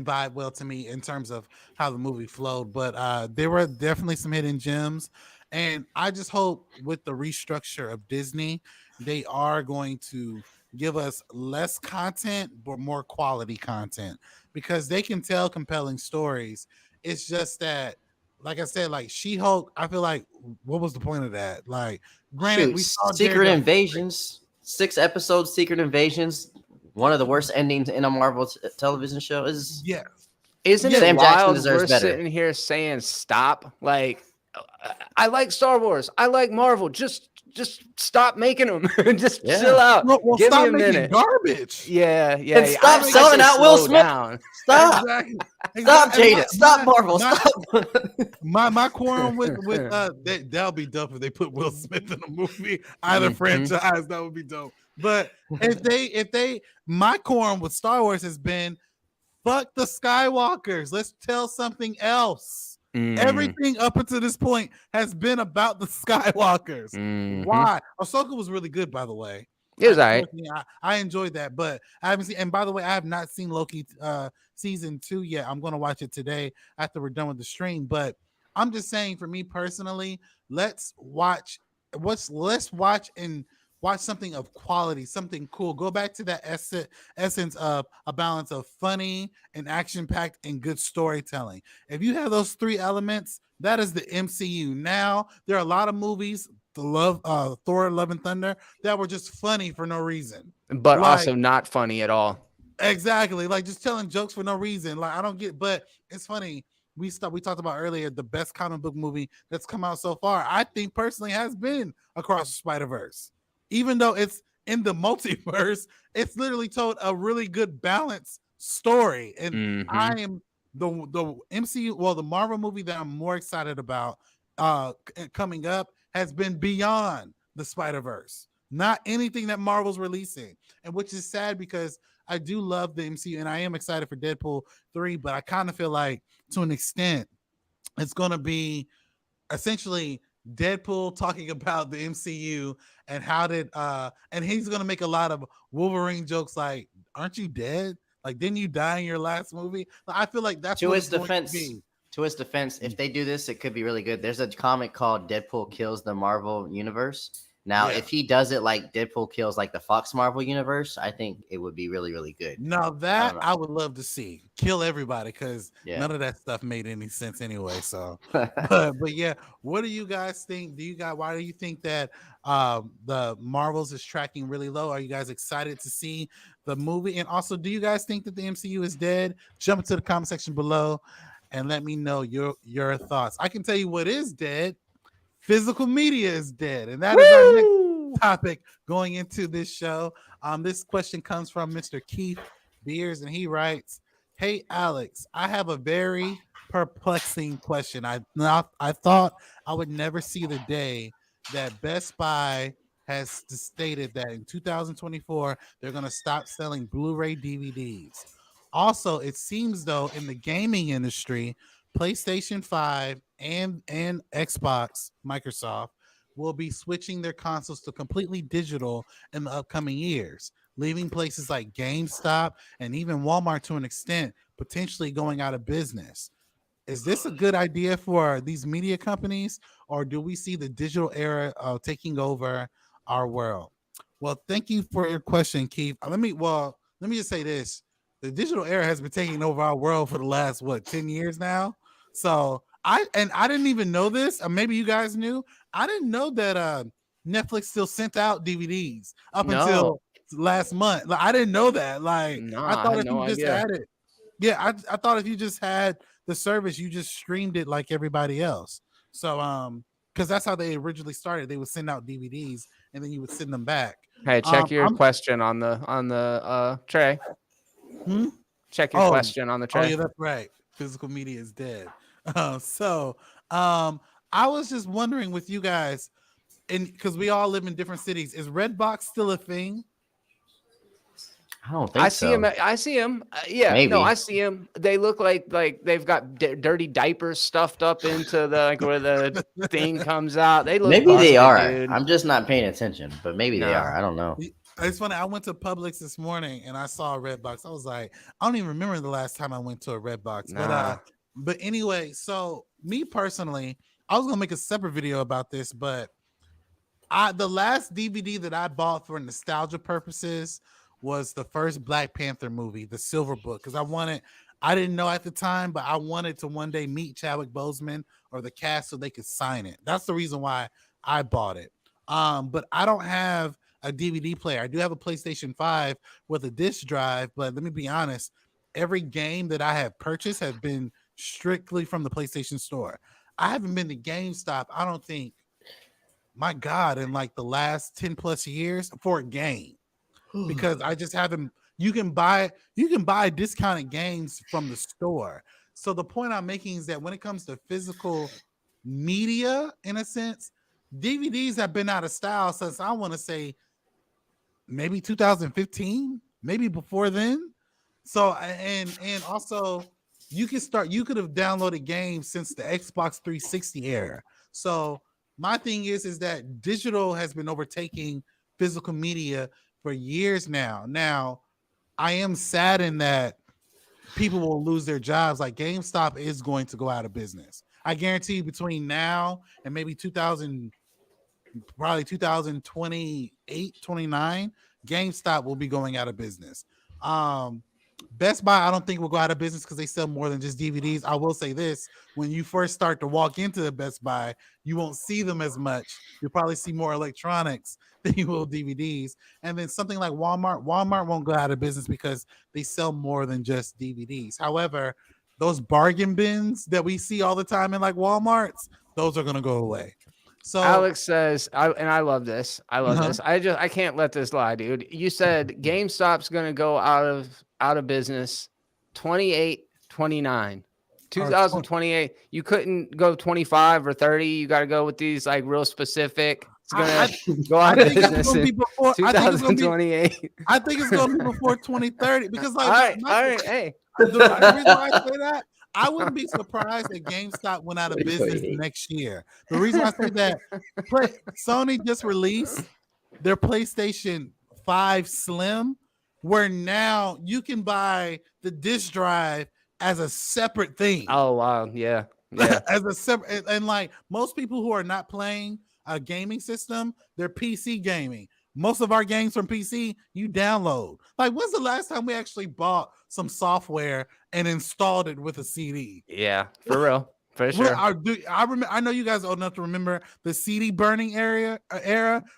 vibe well to me in terms of how the movie flowed. But there were definitely some hidden gems, and I just hope with the restructure of Disney, they are going to give us less content but more quality content, because they can tell compelling stories. It's just that, like I said, like She-Hulk, I feel like, what was the point of that? Like, granted, we saw Secret Invasions, 6 episodes, Secret Invasions, one of the worst endings in a Marvel television show. Isn't it wild? We're sitting here saying stop. Like, I like Star Wars. I like Marvel. Just stop making them. Just chill out. Well, give stop me a minute. Garbage. Yeah. And stop selling out Will Smith. Down. Stop. Stop, Jada. Stop, Marvel. Stop. My quorum with that'll be dope if they put Will Smith in a movie, either franchise. That would be dope. But if they my quorum with Star Wars has been, fuck the Skywalkers. Let's tell something else. Everything up until this point has been about the Skywalkers. Why? Ahsoka was really good, by the way. It was all right. I enjoyed that, but I haven't seen. And by the way, I have not seen Loki season 2 yet. I'm going to watch it today after we're done with the stream. But I'm just saying, for me personally, let's watch and watch something of quality, something cool. Go back to that essence of a balance of funny and action-packed and good storytelling. If you have those 3 elements, that is the MCU. Now, there are a lot of movies, Thor, Love and Thunder, that were just funny for no reason. But also not funny at all. Exactly. Like just telling jokes for no reason. Like, I don't get, but it's funny. We talked about earlier, the best comic book movie that's come out so far, I think personally, has been Across the Spider-Verse. Even though it's in the multiverse, it's literally told a really good balanced story. And I am the MCU, well, the Marvel movie that I'm more excited about coming up has been Beyond the Spider-Verse. Not anything that Marvel's releasing. And which is sad, because I do love the MCU and I am excited for Deadpool 3, but I kind of feel like, to an extent, it's going to be essentially Deadpool talking about the MCU and how did and he's gonna make a lot of Wolverine jokes like, aren't you dead? Like, didn't you die in your last movie? I feel like that's to his defense. To his defense, if they do this, it could be really good. There's a comic called Deadpool Kills the Marvel Universe. Now, if he does it like Deadpool kills like the Fox Marvel Universe, I think it would be really, really good. Now that I would love to see. Kill everybody, because none of that stuff made any sense anyway. So, but yeah, what do you guys think? Why do you think that the Marvels is tracking really low? Are you guys excited to see the movie? And also, do you guys think that the MCU is dead? Jump into the comment section below and let me know your thoughts. I can tell you what is dead. Physical media is dead, and that is our next topic going into this show. This question comes from Mr. Keith Beers, and he writes, "Hey Alex, I have a very perplexing question. I thought I would never see the day that Best Buy has stated that in 2024 they're going to stop selling Blu-ray DVDs. Also, it seems though in the gaming industry, PlayStation 5 and Xbox, Microsoft will be switching their consoles to completely digital in the upcoming years, leaving places like GameStop and even Walmart to an extent potentially going out of business. Is this a good idea for these media companies, or do we see the digital era taking over our world?" Well, thank you for your question, Keith. Let me just say this: the digital era has been taking over our world for the last 10 years now. So I didn't even know this, or maybe you guys knew. I didn't know that Netflix still sent out DVDs up until last month. Like, I didn't know that. Like, No, I I thought had if no you just idea. had it, yeah, I thought if you just had the service, you just streamed it like everybody else. So because that's how they originally started. They would send out DVDs and then you would send them back. Hey, check your I'm question on the tray. hmm? Check your Oh, question on the oh tray. yeah, that's right. Physical media is dead. So I was just wondering with you guys, and because we all live in different cities, is Redbox still a thing? I don't think see him. so. I see him. Yeah, Maybe. no, I see him. They look like they've got dirty diapers stuffed up into the where the thing comes out. They look Maybe they busted, are. dude. I'm just not paying attention, but maybe they Nah. are. I don't know. It's funny. I went to Publix this morning and I saw a Redbox. I was like, I don't even remember the last time I went to a Redbox. Nah. But anyway, so me personally, I was gonna make a separate video about this, but the last DVD that I bought for nostalgia purposes was the first Black Panther movie, The Silver Book, because I didn't know at the time, but I wanted to one day meet Chadwick Boseman or the cast so they could sign it. That's the reason why I bought it. But I don't have a DVD player. I do have a PlayStation 5 with a disc drive, but let me be honest, every game that I have purchased has been strictly from the PlayStation Store. I haven't been to GameStop, I don't think, my God, in like the last 10 plus years for a game, because I just haven't. You can buy discounted games from the store. So the point I'm making is that when it comes to physical media, in a sense, DVDs have been out of style since I want to say maybe 2015, maybe before then. So and also you could have downloaded games since the Xbox 360 era. So my thing is that digital has been overtaking physical media for years now. Now, I am saddened that people will lose their jobs. Like GameStop is going to go out of business. I guarantee between now and maybe 2028, 29, GameStop will be going out of business. Best Buy, I don't think will go out of business because they sell more than just DVDs. I will say this: when you first start to walk into the Best Buy, you won't see them as much. You'll probably see more electronics than you will DVDs. And then something like Walmart won't go out of business because they sell more than just DVDs. However, those bargain bins that we see all the time in like Walmarts, those are going to go away. So Alex says, I love this. I love this. I can't let this lie, dude. You said GameStop's going to go out of business 28, 29. 2028. You couldn't go 25 or 30. You got to go with these like real specific. It's going to go out of business in 2028. I think it's going to be before 2030 because like all right, hey. The reason why I say that, I wouldn't be surprised if GameStop went out of business next year. The reason why I say that, Sony just released their PlayStation 5 Slim, where now you can buy the disc drive as a separate thing. Oh wow, yeah. As a separate, and like most people who are not playing a gaming system, they're PC gaming. Most of our games from PC, you download. Like, when's the last time we actually bought some software and installed it with a CD? Yeah, for real. For sure. I know you guys are old enough to remember the CD burning era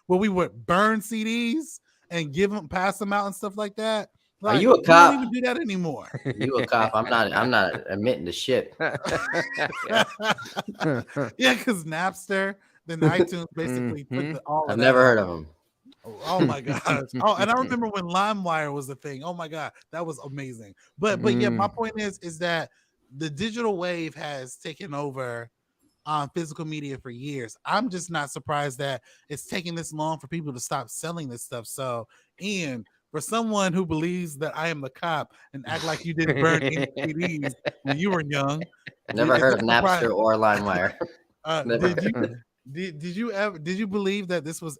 where we would burn CDs and pass them out and stuff like that. Are Like, you a we don't cop? even do that anymore. You a cop? I'm not admitting to shit. Yeah. Yeah, because Napster, then iTunes basically took all I've of never that heard out. of him. Oh my gosh. Oh, and I remember when LimeWire was a thing. Oh my god, that was amazing. But yeah, my point is that the digital wave has taken over physical media for years. I'm just not surprised that it's taking this long for people to stop selling this stuff. So, Ian, for someone who believes that I am the cop and act like you didn't burn any CDs when you were young, Never is heard that of surprising? Napster or LimeWire. Never Did heard. you did you believe that this was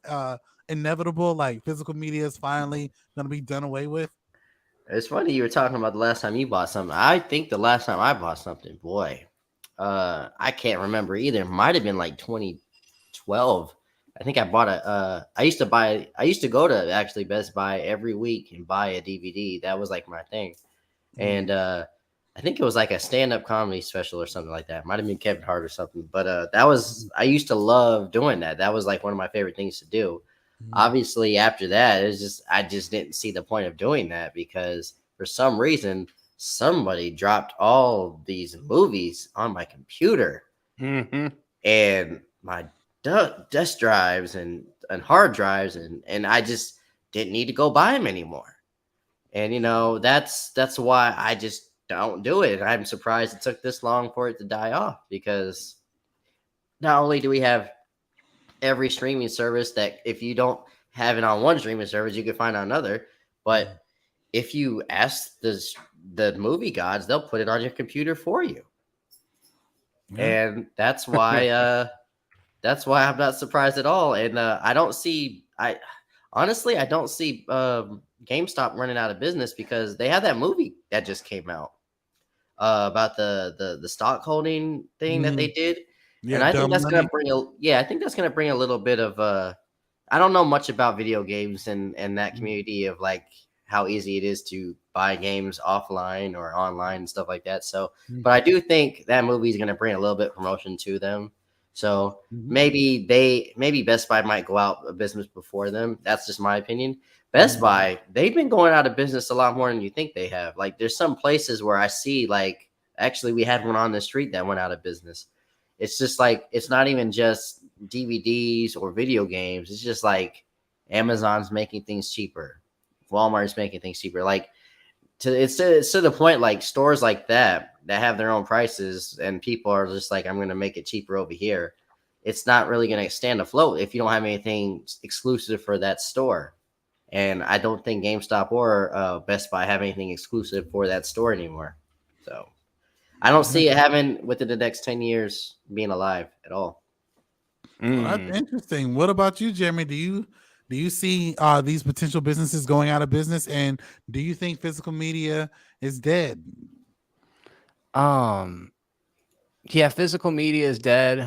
inevitable? Like physical media is finally gonna be done away with? It's funny you were talking about the last time you bought something. I think the last time I bought something, boy, I can't remember either. Might have been like 2012. I think I bought a. I used to go to actually Best Buy every week and buy a DVD. That was like my thing, and I think it was like a stand-up comedy special or something like that. Might have been Kevin Hart or something. But that was I used to love doing that. That was like one of my favorite things to do. Obviously, after that, it's just I just didn't see the point of doing that because for some reason somebody dropped all these movies on my computer and my desk drives and hard drives and I just didn't need to go buy them anymore. And that's why I just don't do it. I'm surprised it took this long for it to die off because not only do we have every streaming service that if you don't have it on one streaming service, you can find on another. But if you ask the movie gods, they'll put it on your computer for you. Yeah. And that's why I'm not surprised at all. And I don't see I don't see GameStop running out of business because they have that movie that just came out about the stock holding thing that they did. Yeah, And I think dumb that's money. gonna bring I think that's gonna bring a little bit of I don't know much about video games and that community of like how easy it is to buy games offline or online and stuff like that. So, but I do think that movie is gonna bring a little bit of promotion to them. So maybe Best Buy might go out of business before them. That's just my opinion. Best Buy, they've been going out of business a lot more than you think they have. Like there's some places where I see like actually we had one on the street that went out of business. It's just like it's not even just DVDs or video games. It's just like Amazon's making things cheaper. Walmart's making things cheaper. Like it's to the point like stores like that have their own prices and people are just like I'm going to make it cheaper over here. It's not really going to stand afloat if you don't have anything exclusive for that store. And I don't think GameStop or Best Buy have anything exclusive for that store anymore. So I don't see it having within the next 10 years being alive at all. Well, that's interesting. What about you, Jeremy? Do you see these potential businesses going out of business, and do you think physical media is dead? Yeah, physical media is dead.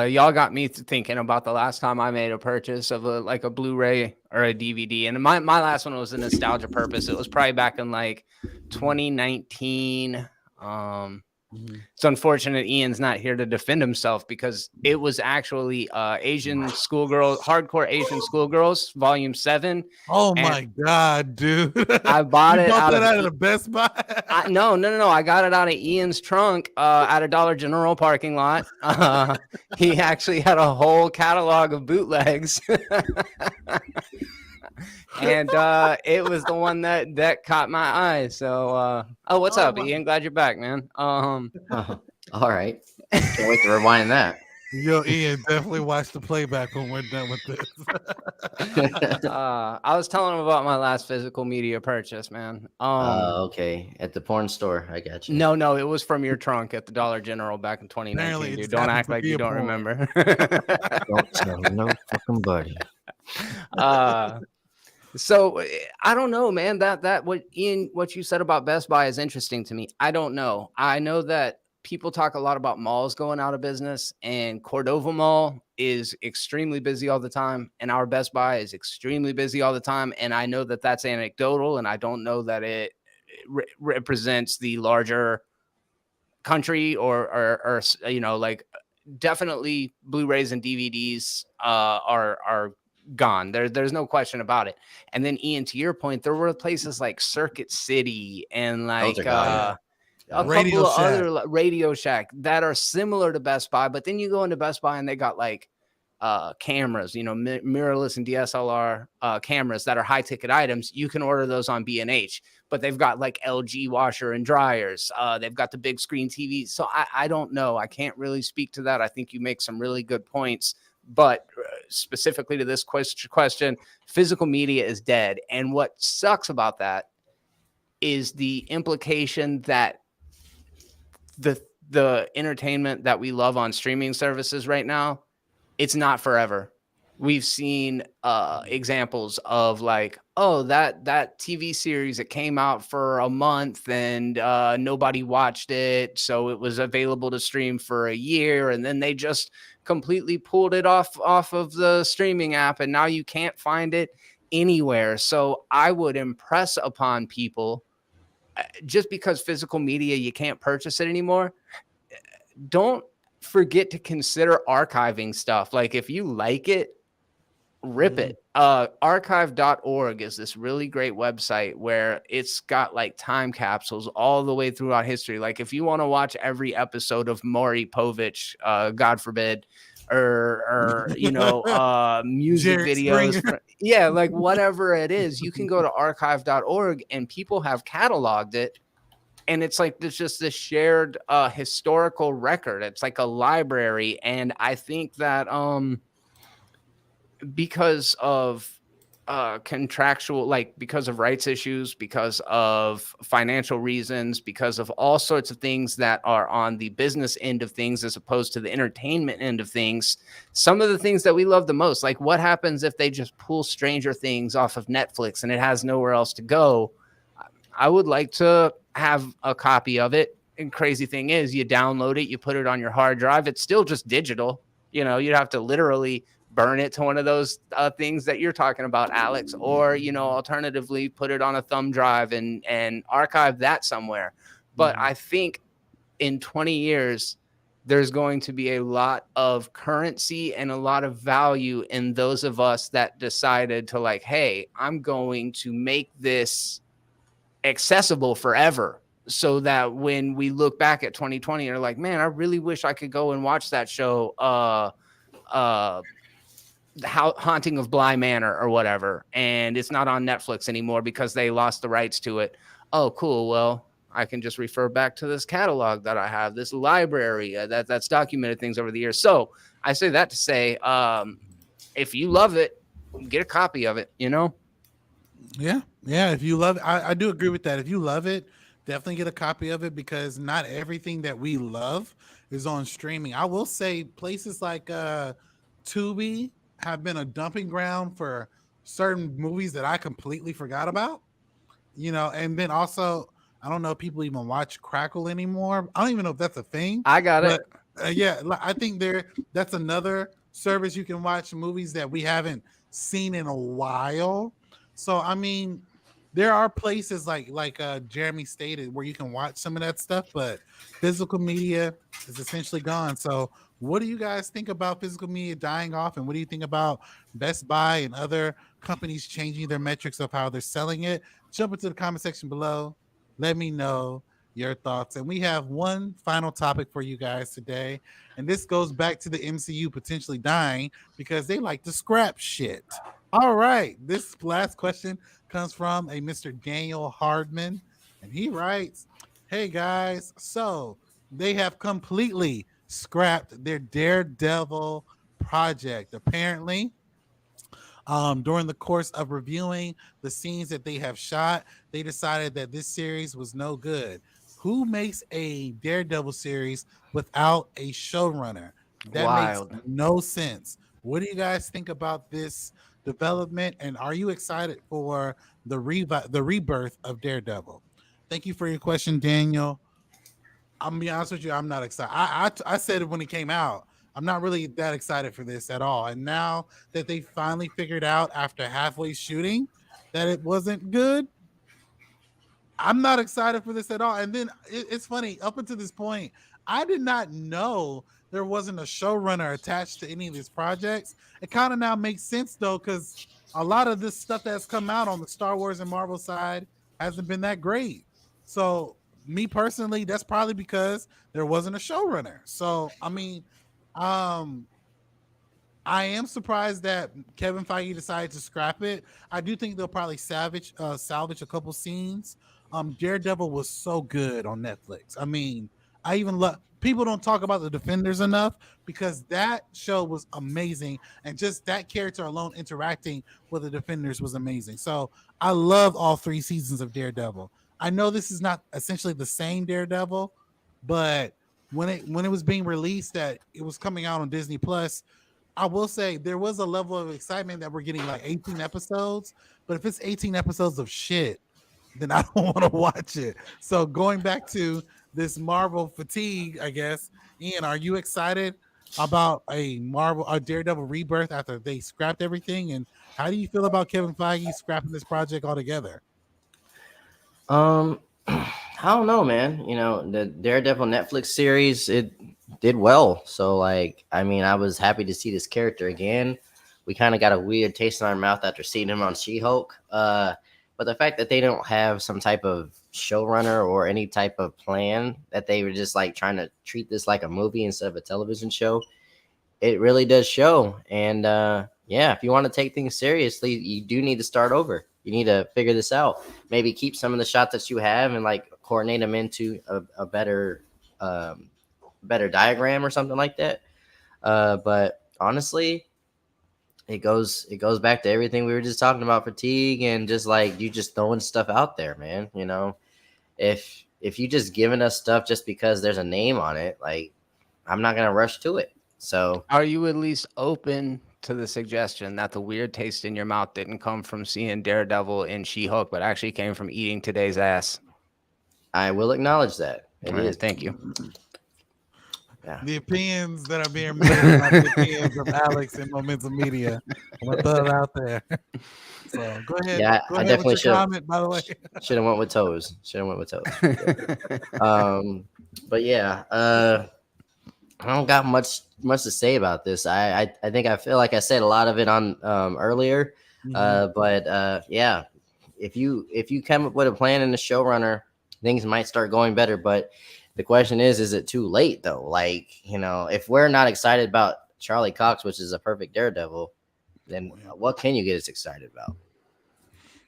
Y'all got me thinking about the last time I made a purchase of a Blu-ray or a DVD, and my last one was a nostalgia purpose. It was probably back in like 2019. It's unfortunate Ian's not here to defend himself because it was actually Asian schoolgirl, hardcore Asian schoolgirls, volume 7. Oh my god, dude! I bought you it bought out that of out of the Best Buy. No. I got it out of Ian's trunk at a Dollar General parking lot. He actually had a whole catalog of bootlegs. And it was the one that caught my eye. So what's up, Ian? Glad you're back, man. All right. Can't wait to rewind that. Yo, Ian, definitely watch the playback when we're done with this. I was telling him about my last physical media purchase, man. Okay. At the porn store. I got you. No, it was from your trunk at the Dollar General back in 2019, dude. Don't act like you don't remember. Don't tell no fucking buddy. So I don't know, man. That what you said about Best Buy is interesting to me. I don't know. I know that people talk a lot about malls going out of business, and Cordova Mall is extremely busy all the time, and our Best Buy is extremely busy all the time. And I know that that's anecdotal, and I don't know that it represents the larger country or like definitely Blu-rays and DVDs are gone. There's no question about it. And then Ian, to your point, there were places like Circuit City and like Those are gone. a Radio couple of Shack. other Radio Shack that are similar to Best Buy, but then you go into Best Buy and they got like cameras, you know, mirrorless and DSLR cameras that are high ticket items. You can order those on B&H, but they've got like LG washer and dryers. They've got the big screen TVs. So I don't know. I can't really speak to that. I think you make some really good points, but specifically to this question, physical media is dead. And what sucks about that is the implication that the entertainment that we love on streaming services right now, it's not forever. We've seen examples of like, oh, that TV series, it came out for a month and nobody watched it, so it was available to stream for a year, and then they just completely pulled it off of the streaming app, and now you can't find it anywhere. So I would impress upon people, just because physical media, you can't purchase it anymore, don't forget to consider archiving stuff. Like if you like it, rip it. Archive.org is this really great website where it's got like time capsules all the way throughout history. Like if you want to watch every episode of Maury Povich, God forbid, or you know, music Jerry videos, yeah, like whatever it is, you can go to archive.org and people have cataloged it. And it's like there's just this shared historical record. It's like a library. And I think that because of contractual, like because of rights issues, because of financial reasons, because of all sorts of things that are on the business end of things as opposed to the entertainment end of things, some of the things that we love the most, like what happens if they just pull Stranger Things off of Netflix and it has nowhere else to go? I would like to have a copy of it. And crazy thing is, you download it, you put it on your hard drive. It's still just digital. You know, you'd have to literally burn it to one of those things that you're talking about, Alex, or, you know, alternatively put it on a thumb drive and archive that somewhere. But I think in 20 years, there's going to be a lot of currency and a lot of value in those of us that decided to like, hey, I'm going to make this accessible forever, so that when we look back at 2020 and are like, man, I really wish I could go and watch that show, Haunting of Bly Manor or whatever, and it's not on Netflix anymore because they lost the rights to it. Oh, cool. Well, I can just refer back to this catalog that I have, this library that's documented things over the years. So I say that to say, if you love it, get a copy of it, you know? Yeah. If you love it, I do agree with that. If you love it, definitely get a copy of it, because not everything that we love is on streaming. I will say places like Tubi have been a dumping ground for certain movies that I completely forgot about. You know, and then also, I don't know if people even watch Crackle anymore. I don't even know if that's a thing. I got it. Yeah, I think that's another service you can watch movies that we haven't seen in a while. So I mean, there are places like Jeremy stated where you can watch some of that stuff, but physical media is essentially gone. So what do you guys think about physical media dying off, and what do you think about Best Buy and other companies changing their metrics of how they're selling it? Jump into the comment section below. Let me know your thoughts. And we have one final topic for you guys today, and this goes back to the MCU potentially dying because they like to scrap shit. All right, this last question comes from a Mr. Daniel Hardman, and he writes, hey guys, so they have completely scrapped their Daredevil project. Apparently, during the course of reviewing the scenes that they have shot, they decided that this series was no good. Who makes a Daredevil series without a showrunner? That Wild. makes no sense. What do you guys think about this development, and are you excited for the rebirth of Daredevil? Thank you for your question, Daniel. I'm gonna be honest with you, I'm not excited. I said it when it came out. I'm not really that excited for this at all. And now that they finally figured out after halfway shooting that it wasn't good, I'm not excited for this at all. And then it's funny, up until this point, I did not know there wasn't a showrunner attached to any of these projects. It kind of now makes sense though, because a lot of this stuff that's come out on the Star Wars and Marvel side hasn't been that great. So me personally, that's probably because there wasn't a showrunner. So I mean, um, I am surprised that Kevin Feige decided to scrap it. I do think they'll probably salvage a couple scenes. Daredevil was so good on Netflix. I mean, I even love people don't talk about the Defenders enough because that show was amazing, and just that character alone interacting with the Defenders was amazing. So I love all 3 seasons of Daredevil. I know this is not essentially the same Daredevil, but when it was being released that it was coming out on Disney Plus, I will say there was a level of excitement that we're getting like 18 episodes, but if it's 18 episodes of shit, then I don't want to watch it. So going back to this Marvel fatigue, I guess, Ian, are you excited about a Daredevil rebirth after they scrapped everything? And how do you feel about Kevin Feige scrapping this project altogether? I don't know, man. You know, the Daredevil Netflix series, it did well. So, like, I mean, I was happy to see this character again. We kind of got a weird taste in our mouth after seeing him on She-Hulk. But the fact that they don't have some type of showrunner or any type of plan, that they were just like trying to treat this like a movie instead of a television show, it really does show. And yeah, if you want to take things seriously, you do need to start over. You need to figure this out. Maybe keep some of the shots that you have and like coordinate them into a better better diagram or something like that. But honestly, it goes back to everything we were just talking about, fatigue and just like you just throwing stuff out there, man. You know, if you just giving us stuff just because there's a name on it, like I'm not gonna rush to it. So Are you at least open to the suggestion that the weird taste in your mouth didn't come from seeing Daredevil and She-Hulk, but actually came from eating today's ass? I will acknowledge that it All right, is. thank you. Yeah. The opinions that are being made are not the opinions of Alex and Momentum Media. I'm gonna throw it out there. So go ahead. Yeah, Go I ahead with definitely your should comment, by the way. have went with toes. Should have went with toes. But yeah, I don't got much to say about this. I think I feel like I said a lot of it on earlier. But yeah, if you come up with a plan and a showrunner, things might start going better. But the question is it too late though? Like, you know, if we're not excited about Charlie Cox, which is a perfect Daredevil, then what can you get us excited about?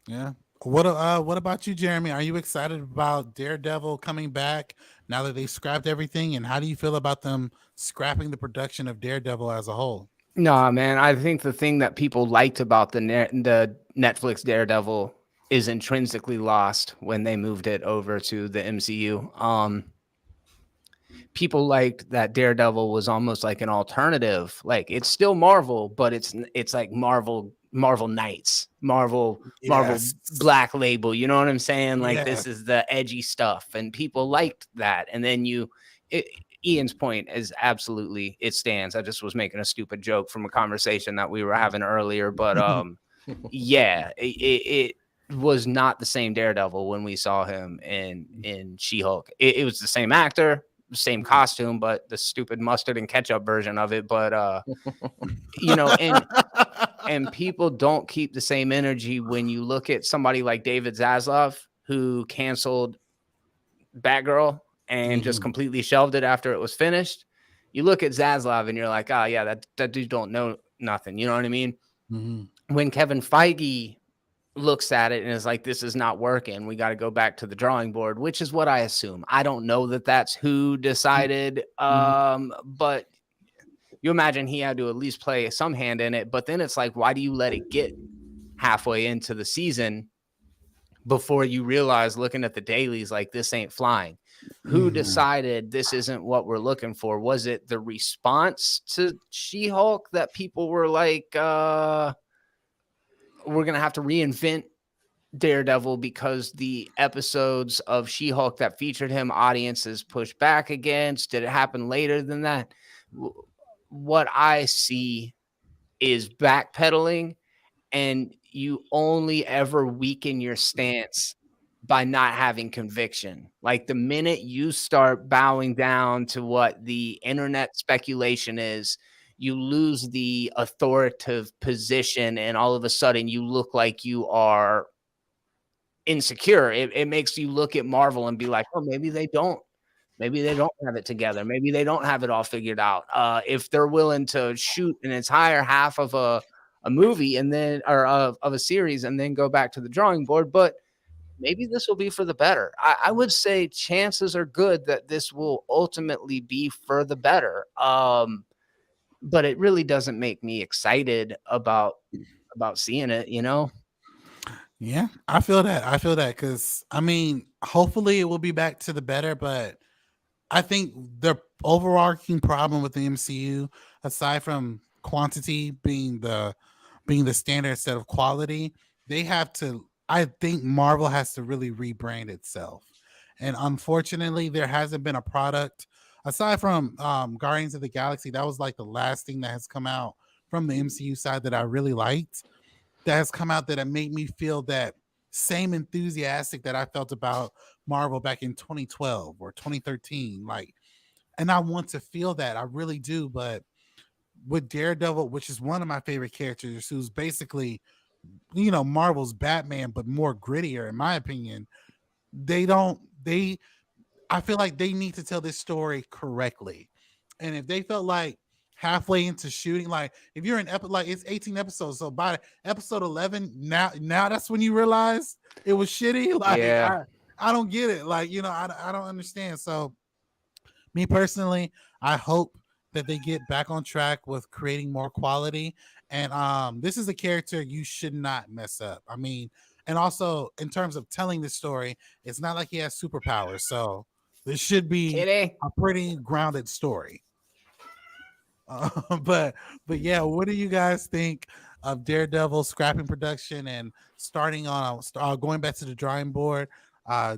Yeah. What about you, Jeremy? Are you excited about Daredevil coming back now that they scrapped everything? And how do you feel about them scrapping the production of Daredevil as a whole? No, man. I think the thing that people liked about the Netflix Daredevil is intrinsically lost when they moved it over to the MCU. People liked that Daredevil was almost like an alternative. Like it's still Marvel, but it's like Marvel Knights, Marvel Black Label. You know what I'm saying? Like this is the edgy stuff, and people liked that. And then Ian's point is absolutely, it stands. I just was making a stupid joke from a conversation that we were having earlier, but yeah, it was not the same Daredevil when we saw him in She-Hulk. It was the same actor, same costume, but the stupid mustard and ketchup version of it. But you know, and people don't keep the same energy when you look at somebody like David Zaslav, who canceled Batgirl and just completely shelved it after it was finished. You look at Zaslav and you're like, oh yeah, that dude don't know nothing. You know what I mean? When Kevin Feige looks at it and is like, this is not working, we got to go back to the drawing board, which is what I assume. I don't know that that's who decided, but you imagine he had to at least play some hand in it. But then it's like, why do you let it get halfway into the season before you realize, looking at the dailies, like this ain't flying? Who decided this isn't what we're looking for? Was it the response to She-Hulk that people were like, we're going to have to reinvent Daredevil because the episodes of She-Hulk that featured him, audiences pushed back against? Did it happen later than that? What I see is backpedaling, and you only ever weaken your stance by not having conviction. Like the minute you start bowing down to what the internet speculation is, you lose the authoritative position, and all of a sudden you look like you are insecure. It makes you look at Marvel and be like, oh, maybe they don't have it together. Maybe they don't have it all figured out. If they're willing to shoot an entire half of a movie and then or of a series and then go back to the drawing board, but maybe this will be for the better. I would say chances are good that this will ultimately be for the better. But it really doesn't make me excited about seeing it, you know? Yeah, I feel that. I feel that because I mean, hopefully it will be back to the better, but I think the overarching problem with the MCU, aside from quantity being the standard instead of quality, they have to. I think Marvel has to really rebrand itself, and unfortunately, there hasn't been a product aside from Guardians of the Galaxy. That was like the last thing that has come out from the MCU side that I really liked. That has come out that it made me feel that same enthusiastic that I felt about Marvel back in 2012 or 2013. Like, and I want to feel that. I really do. But with Daredevil, which is one of my favorite characters, who's basically, Marvel's Batman, but more grittier, in my opinion, I feel like they need to tell this story correctly. And if they felt like halfway into shooting, like if you're in like it's 18 episodes, so by episode 11, now that's when you realize it was shitty. Like Yeah. I don't get it. Like, I don't understand. So me personally, I hope that they get back on track with creating more quality. And this is a character you should not mess up. I mean, and also in terms of telling the story, it's not like he has superpowers. So this should be Kitty. a pretty grounded story. But yeah, what do you guys think of Daredevil scrapping production and starting on going back to the drawing board?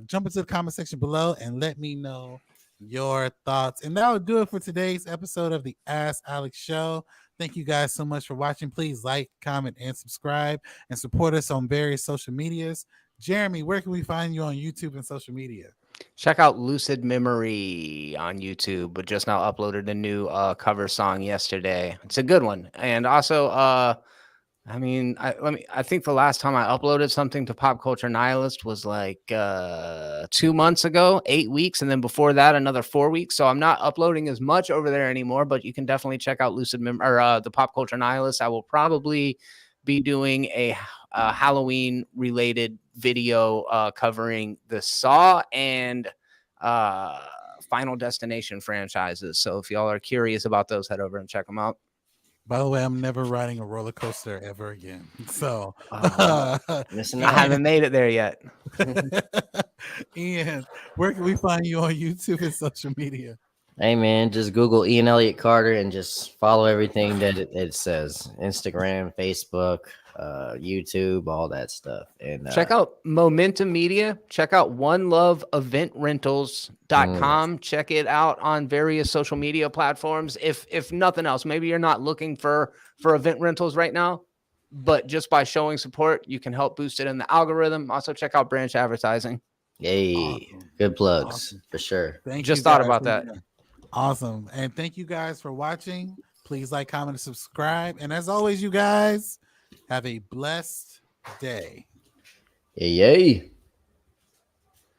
Jump into the comment section below and let me know your thoughts. And that will do it for today's episode of the Ask Alex Show. Thank you guys so much for watching. Please like, comment, and subscribe, and support us on various social medias. Jeremy, where can we find you on YouTube and social media? Check out Lucid Memory on YouTube, but just now uploaded a new cover song yesterday. It's a good one. And also, I mean, I think the last time I uploaded something to Pop Culture Nihilist was like 2 months ago, 8 weeks, and then before that another 4 weeks. So I'm not uploading as much over there anymore, but you can definitely check out Lucid Memory or the Pop Culture Nihilist. I will probably be doing a Halloween related video covering the Saw and Final Destination franchises. So if y'all are curious about those, head over and check them out. By the way, I'm never riding a roller coaster ever again. So I haven't made it there yet. Ian, where can we find you on YouTube and social media? Hey man, just Google Ian Elliott Carter and just follow everything that it says. Instagram, Facebook, YouTube, all that stuff. And check out Momentum Media. Check out OneLoveEventRentals.com. Check it out on various social media platforms. If nothing else, maybe you're not looking for event rentals right now, but just by showing support, you can help boost it in the algorithm. Also check out Branch Advertising. Yay. Awesome. Good plugs. Awesome. For sure. Just thought about that. Awesome. And thank you guys for watching. Please like, comment, and subscribe. And as always, you guys have a blessed day. Yay.